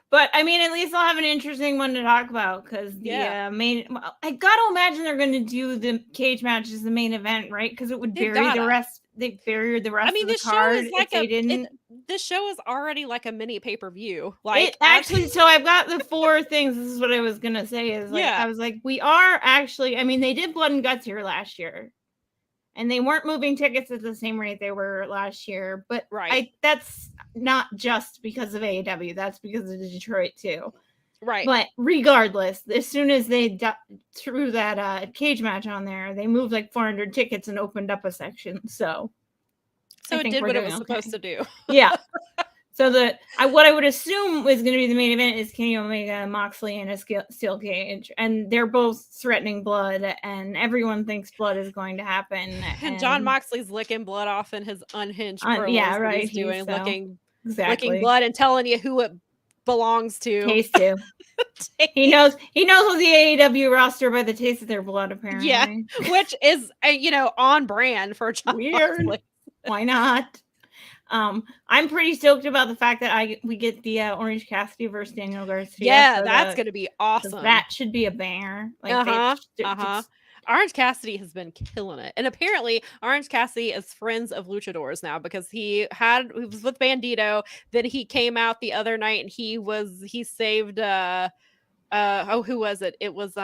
But I mean, at least I'll have an interesting one to talk about because the main. I gotta imagine they're going to do the cage match as the main event, right? Because it would bury the rest. They buried the rest of the card. This show is already like a mini pay-per-view. So I've got the 4 things. This is what I was gonna say. I was like, we are actually. I mean, they did Blood and Guts here last year, and they weren't moving tickets at the same rate they were last year. But that's not just because of AEW. That's because of Detroit too. Right. But regardless, as soon as they threw that cage match on there, they moved like 400 tickets and opened up a section. So it did what it was supposed to do. Yeah. So what I would assume was going to be the main event is Kenny Omega, Moxley, and a steel cage, and they're both threatening blood, and everyone thinks blood is going to happen. And John Moxley's licking blood off in his unhinged promos. He's doing licking blood and telling you who it belongs to. Taste to. He knows the AEW roster by the taste of their blood, apparently. Yeah, which is on brand for John Moxley. Why not? I'm pretty stoked about the fact that we get the Orange Cassidy versus Daniel Garcia. Yeah, that's gonna be awesome. That should be a banger. Orange Cassidy has been killing it, and apparently Orange Cassidy is friends of luchadors now because he was with Bandito. Then he came out the other night and he saved who was it? It was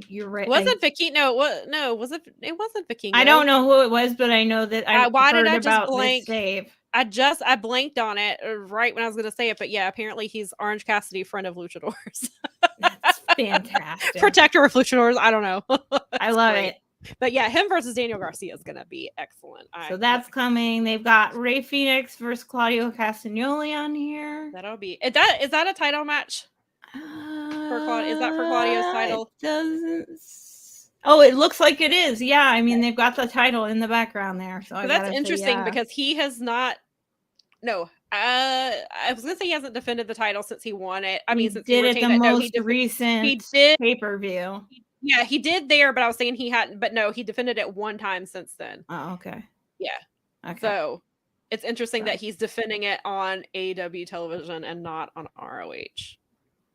you're right. Wasn't Vikingo? No, was it? It wasn't Vikingo. I don't know who it was, but I know that why did I just blank? Save. I blanked on it right when I was going to say it, but yeah, apparently he's Orange Cassidy, friend of luchadors. That's fantastic. Protector of luchadors. I don't know. I love it. But yeah, him versus Daniel Garcia is going to be excellent. So that's coming. They've got Rey Fenix versus Claudio Castagnoli on here. That'll be. Is that a title match? Is that for Claudio's title? It doesn't. Oh, it looks like it is. Yeah, I mean they've got the title in the background there. So that's interesting because he has not. No, I was gonna say he hasn't defended the title since he won it. I mean, since he did it the most recent pay-per-view. Yeah, he did there, but I was saying he hadn't. But no, he defended it one time since then. Oh, okay. Yeah. Okay. So it's interesting that he's defending it on AEW television and not on ROH.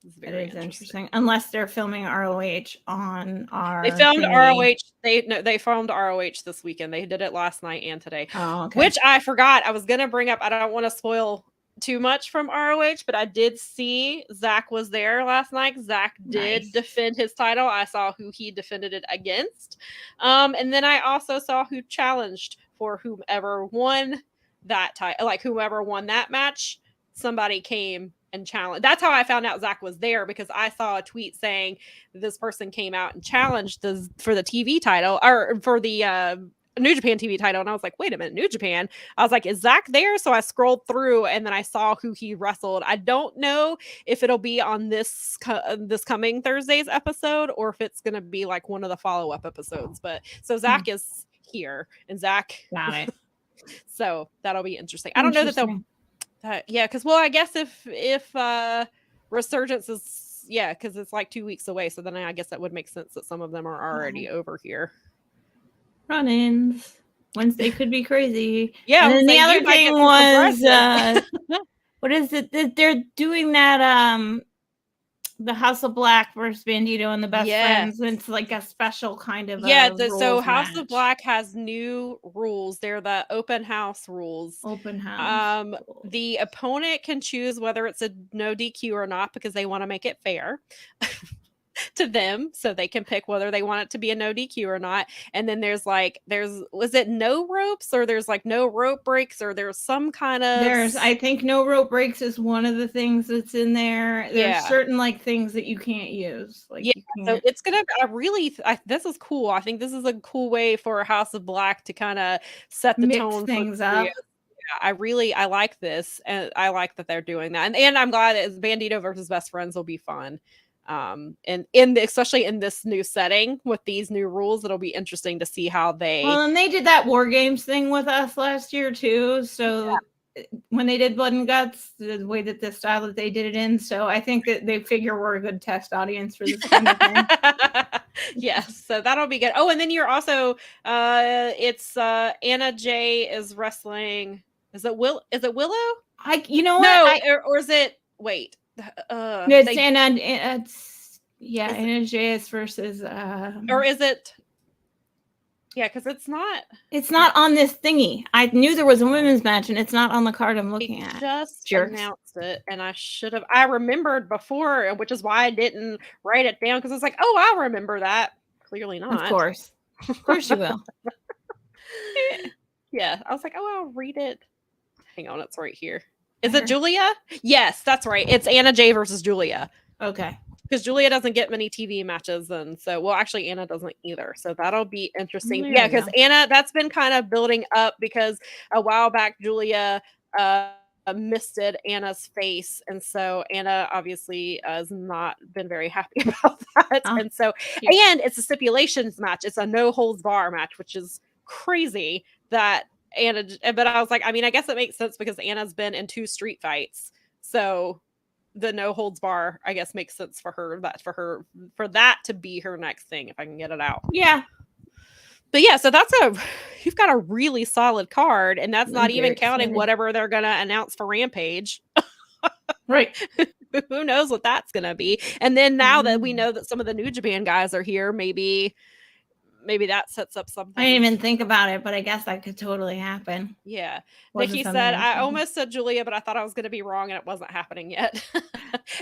It's very interesting. Unless they're filming ROH on our. They filmed ROH. They filmed ROH this weekend. They did it last night and today. Oh, okay. Which I forgot. I was gonna bring up. I don't want to spoil too much from ROH, but I did see Zach was there last night. Zach did defend his title. I saw who he defended it against. And then I also saw who challenged for whomever won that title. Like whoever won that match, somebody came and challenged. That's how I found out Zach was there, because I saw a tweet saying this person came out and challenged for the TV title, or for the New Japan TV title. And I was like, wait a minute, New Japan. I was like, is Zach there? So I scrolled through and then I saw who he wrestled. I don't know if it'll be on this coming Thursday's episode or if it's going to be like one of the follow-up episodes. But so Zach is here, and Zach got it. So that'll be interesting. I don't know that they'll yeah, because I guess if Resurgence is because it's like 2 weeks away, so then I guess that would make sense that some of them are already over here. Run-ins. Wednesday could be crazy. Yeah, and then the other thing was what is it? They're doing that the House of Black versus Bandito and the Best Friends. It's like a special kind of so House of Black has new rules. They're the open house rules. Open house. The opponent can choose whether it's a no DQ or not because they want to make it fair. to them so they can pick whether they want it to be a no DQ or not. And then was it no ropes, or there's like no rope breaks, or there's some kind of I think no rope breaks is one of the things that's in there. There's certain like things that you can't use. Like, you can't. So it's gonna this is cool. I think this is a cool way for House of Black to kind of set the tone things up. I like this, and I like that they're doing that, and I'm glad that Bandito versus Best Friends will be fun. And especially in this new setting with these new rules, it'll be interesting to see how they. Well, and they did that War Games thing with us last year too. So when they did Blood and Guts, the way that the style that they did it in, so I think that they figure we're a good test audience for this kind of thing. Yes, so that'll be good. Oh, and then you're also it's Anna J is wrestling. Is it Willow? You know no, what? Or is it? Wait. It's Anna. It's Anna JS versus. Or is it? Yeah, because it's not on this thingy. I knew there was a women's match, and it's not on the card I'm looking at. Just announced it, and I remembered before, which is why I didn't write it down, because I was like, oh, I'll remember that. Clearly not. Of course you will. Yeah, I was like, oh, I'll read it. Hang on, it's right here. Is it Julia? Yes, that's right. It's Anna J versus Julia. Okay. Because Julia doesn't get many TV matches, and so, well, actually, Anna doesn't either. So that'll be interesting. Yeah, because Anna, that's been kind of building up, because a while back, Julia misted Anna's face, and so Anna obviously has not been very happy about that. And so, and it's a stipulations match. It's a no holds bar match, which is crazy that Anna, but I was like, I mean, I guess it makes sense because Anna's been in 2 street fights, so the no holds bar, I guess, makes sense for her. For that to be her next thing, if I can get it out. Yeah. But yeah, so you've got a really solid card, and that's not even counting whatever they're gonna announce for Rampage. Right. Who knows what that's gonna be? And then now that we know that some of the New Japan guys are here, maybe that sets up something. I didn't even think about it, but I guess that could totally happen. Yeah. Nikki said, I almost said Julia, but I thought I was going to be wrong, and it wasn't happening yet.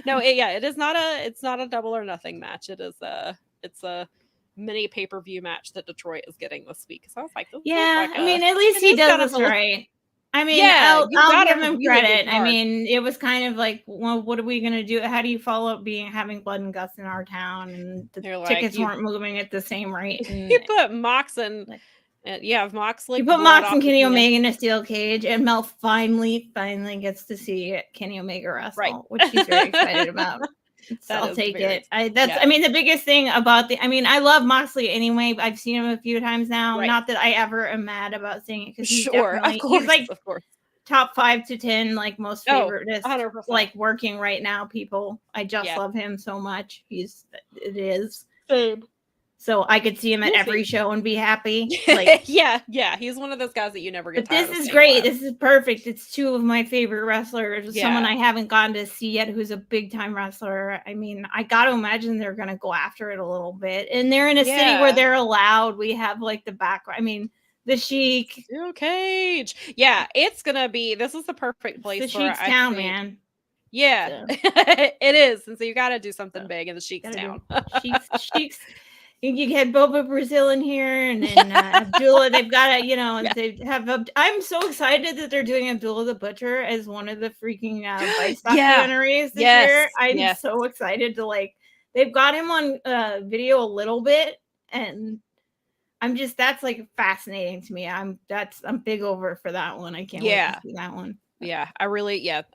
No, it's not a double or nothing match. It's a mini pay-per-view match that Detroit is getting this week. So I was like, I mean, at least he does this right. I mean, I'll give him credit. I mean, it was kind of like, well, what are we going to do? How do you follow up having Blood and Guts in our town? And the tickets weren't moving at the same rate. You put Mox and Moxley. You put Mox and Kenny Omega in a steel cage, and Mel finally gets to see Kenny Omega wrestle, which he's very excited about. So I'll take it. I mean, the biggest thing about I love Moxley anyway. I've seen him a few times now. Right. Not that I ever am mad about seeing it, because he's like top 5 to 10, like most favorite, like working right now. People, I just love him so much. It is. Same. So I could see him at every show and be happy. Like, yeah. He's one of those guys that you never get. But this is great. This is perfect. It's 2 of my favorite wrestlers. Yeah. Someone I haven't gotten to see yet, who's a big time wrestler. I mean, I got to imagine they're going to go after it a little bit. And they're in a city where they're allowed. We have like the background. I mean, the Sheik. Steel cage. Yeah, it's going to be. This is the perfect place. It's the Sheik's town, man. Yeah, it is. And so you got to do something big in the Sheik's town. Sheik's. You had Boba Brazil in here, and then Abdullah. They've got they have. I'm so excited that they're doing Abdullah the Butcher as one of the freaking Vice documentaries this year. I'm so excited to They've got him on video a little bit, and that's like fascinating to me. I'm big over for that one. I can't wait to see that one. Yeah,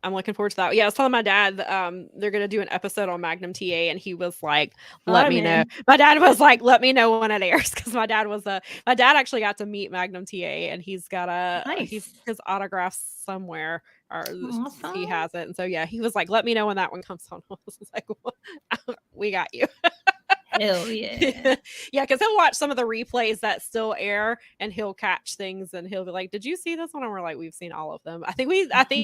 I'm looking forward to that. Yeah, I was telling my dad they're going to do an episode on Magnum TA, and he was like, let me know. My dad was like, let me know when it airs, because my dad actually got to meet Magnum TA, and he's got his autograph somewhere, or he has it. And so, he was like, let me know when that one comes on. I was like, well, we got you. Hell yeah. Yeah, because he'll watch some of the replays that still air, and he'll catch things, and he'll be like, did you see this one? And we're like, we've seen all of them. I think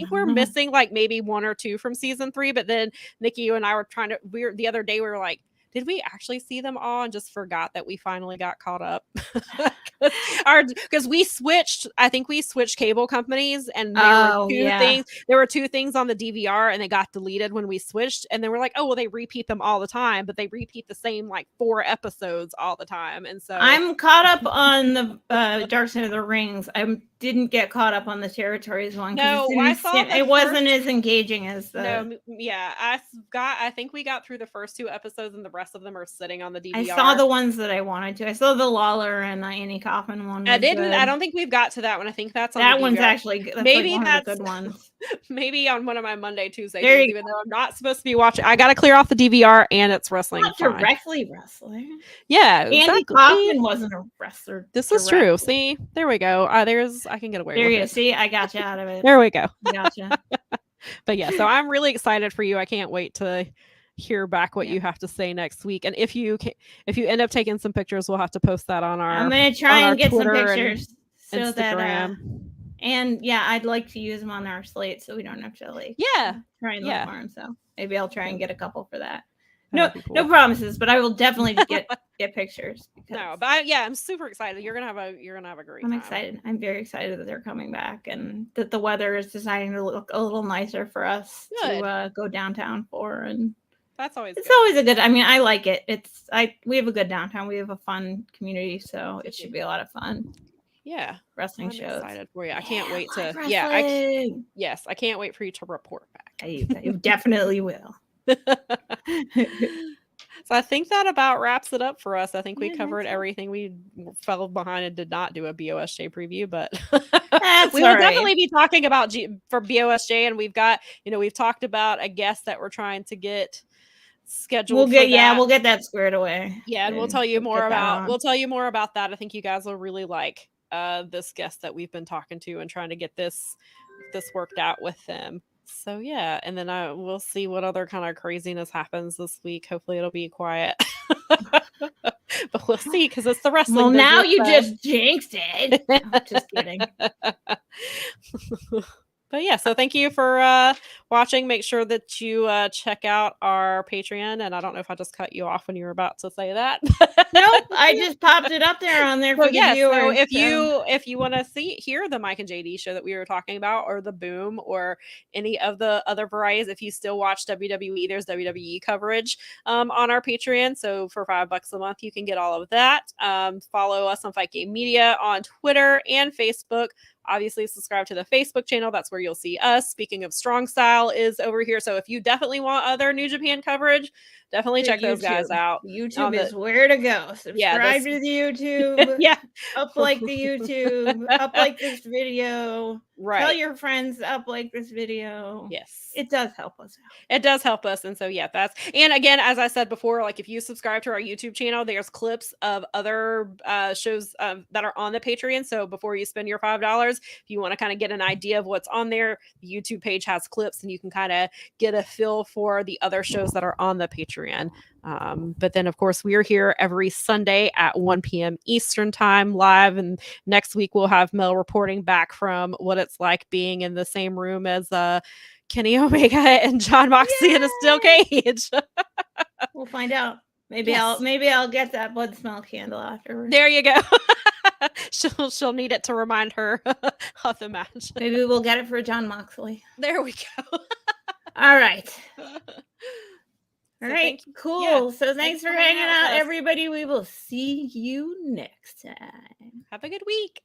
we're missing like maybe 1 or 2 from season 3, but then Nikki, you and I were the other day we were like, did we actually see them all and just forgot that we finally got caught up? Because we switched, I think we switched cable companies, and there were two things on the DVR, and they got deleted when we switched, and then we're like, oh well, they repeat them all the time, but they repeat the same like 4 episodes all the time. And so I'm caught up on the Dark Side of the Rings. I didn't get caught up on the Territories one. No, it wasn't as engaging as the. No, yeah, I think we got through the first 2 episodes, and the rest of them are sitting on the DVR. I saw the ones that I wanted to. I saw the Lawler and the Annie Kaufman one. I don't think we've got to that one. I think that's on that the one's DVR. actually good. Maybe like that's one of the good ones. Maybe on one of my Monday, Tuesday days, even though I'm not supposed to be watching. I got to clear off the DVR, and it's wrestling. Not directly wrestling. Yeah, Andy Kaufman wasn't a wrestler. This is true. See, there we go. I can get away with it. There you go. See, I got you out of it. There we go. Gotcha. But yeah, so I'm really excited for you. I can't wait to hear back what you have to say next week. And if you end up taking some pictures, we'll have to post that on our. I'm gonna try and get Twitter some pictures so Instagram. And yeah, I'd like to use them on our slate so we don't have to try and look for them. So maybe I'll try and get a couple for that. No promises, but I will definitely get pictures. No, but I'm super excited. You're gonna have a great time. I'm excited. I'm very excited that they're coming back and that the weather is deciding to look a little nicer for us to go downtown for. And that's always always a good. I mean, I like it. We have a good downtown. We have a fun community, so it should be a lot of fun. Yeah, wrestling shows. Excited for you. I can't wait to. I can't wait for you to report back. You definitely will. So I think that about wraps it up for us. I think we covered everything. We fell behind and did not do a BOSJ preview, but we will definitely be talking about for BOSJ. And we've got, we've talked about a guest that we're trying to get scheduled. We'll get that squared away. Yeah, and we'll tell you more about that. I think you guys will really like this guest that we've been talking to and trying to get this worked out with them. So yeah, and then we'll see what other kind of craziness happens this week. Hopefully it'll be quiet, but we'll see because it's the wrestling. Well, now you just jinxed it. I'm just kidding. But yeah, so thank you for watching. Make sure that you check out our Patreon. And I don't know if I just cut you off when you were about to say that. Nope, I just popped it up there on there for the viewers. So if you want to hear the Mike and JD show that we were talking about, or the Boom, or any of the other varieties, if you still watch WWE, there's WWE coverage on our Patreon. So for $5 a month, you can get all of that. Follow us on Fight Game Media on Twitter and Facebook. Obviously, subscribe to the Facebook channel. That's where you'll see us. Speaking of Strong Style is over here. So if you definitely want other New Japan coverage, definitely check those guys out. YouTube is where to go. Subscribe to the YouTube. Up like the YouTube. Up like this video. Right. Tell your friends up like this video. Yes. It does help us out. It does help us. And so, and again, as I said before, like if you subscribe to our YouTube channel, there's clips of other shows that are on the Patreon. So before you spend your $5, if you want to kind of get an idea of what's on there, the YouTube page has clips and you can kind of get a feel for the other shows that are on the Patreon. But then, of course, we are here every Sunday at 1 p.m. Eastern time live. And next week, we'll have Mel reporting back from what it's like being in the same room as Kenny Omega and John Moxley in a steel cage. We'll find out. Maybe I'll get that blood smell candle afterwards. There you go. She'll need it to remind her of the match. Maybe we'll get it for John Moxley. There we go. All right. All right, cool. Yeah. So thanks for hanging out, everybody. We will see you next time. Have a good week.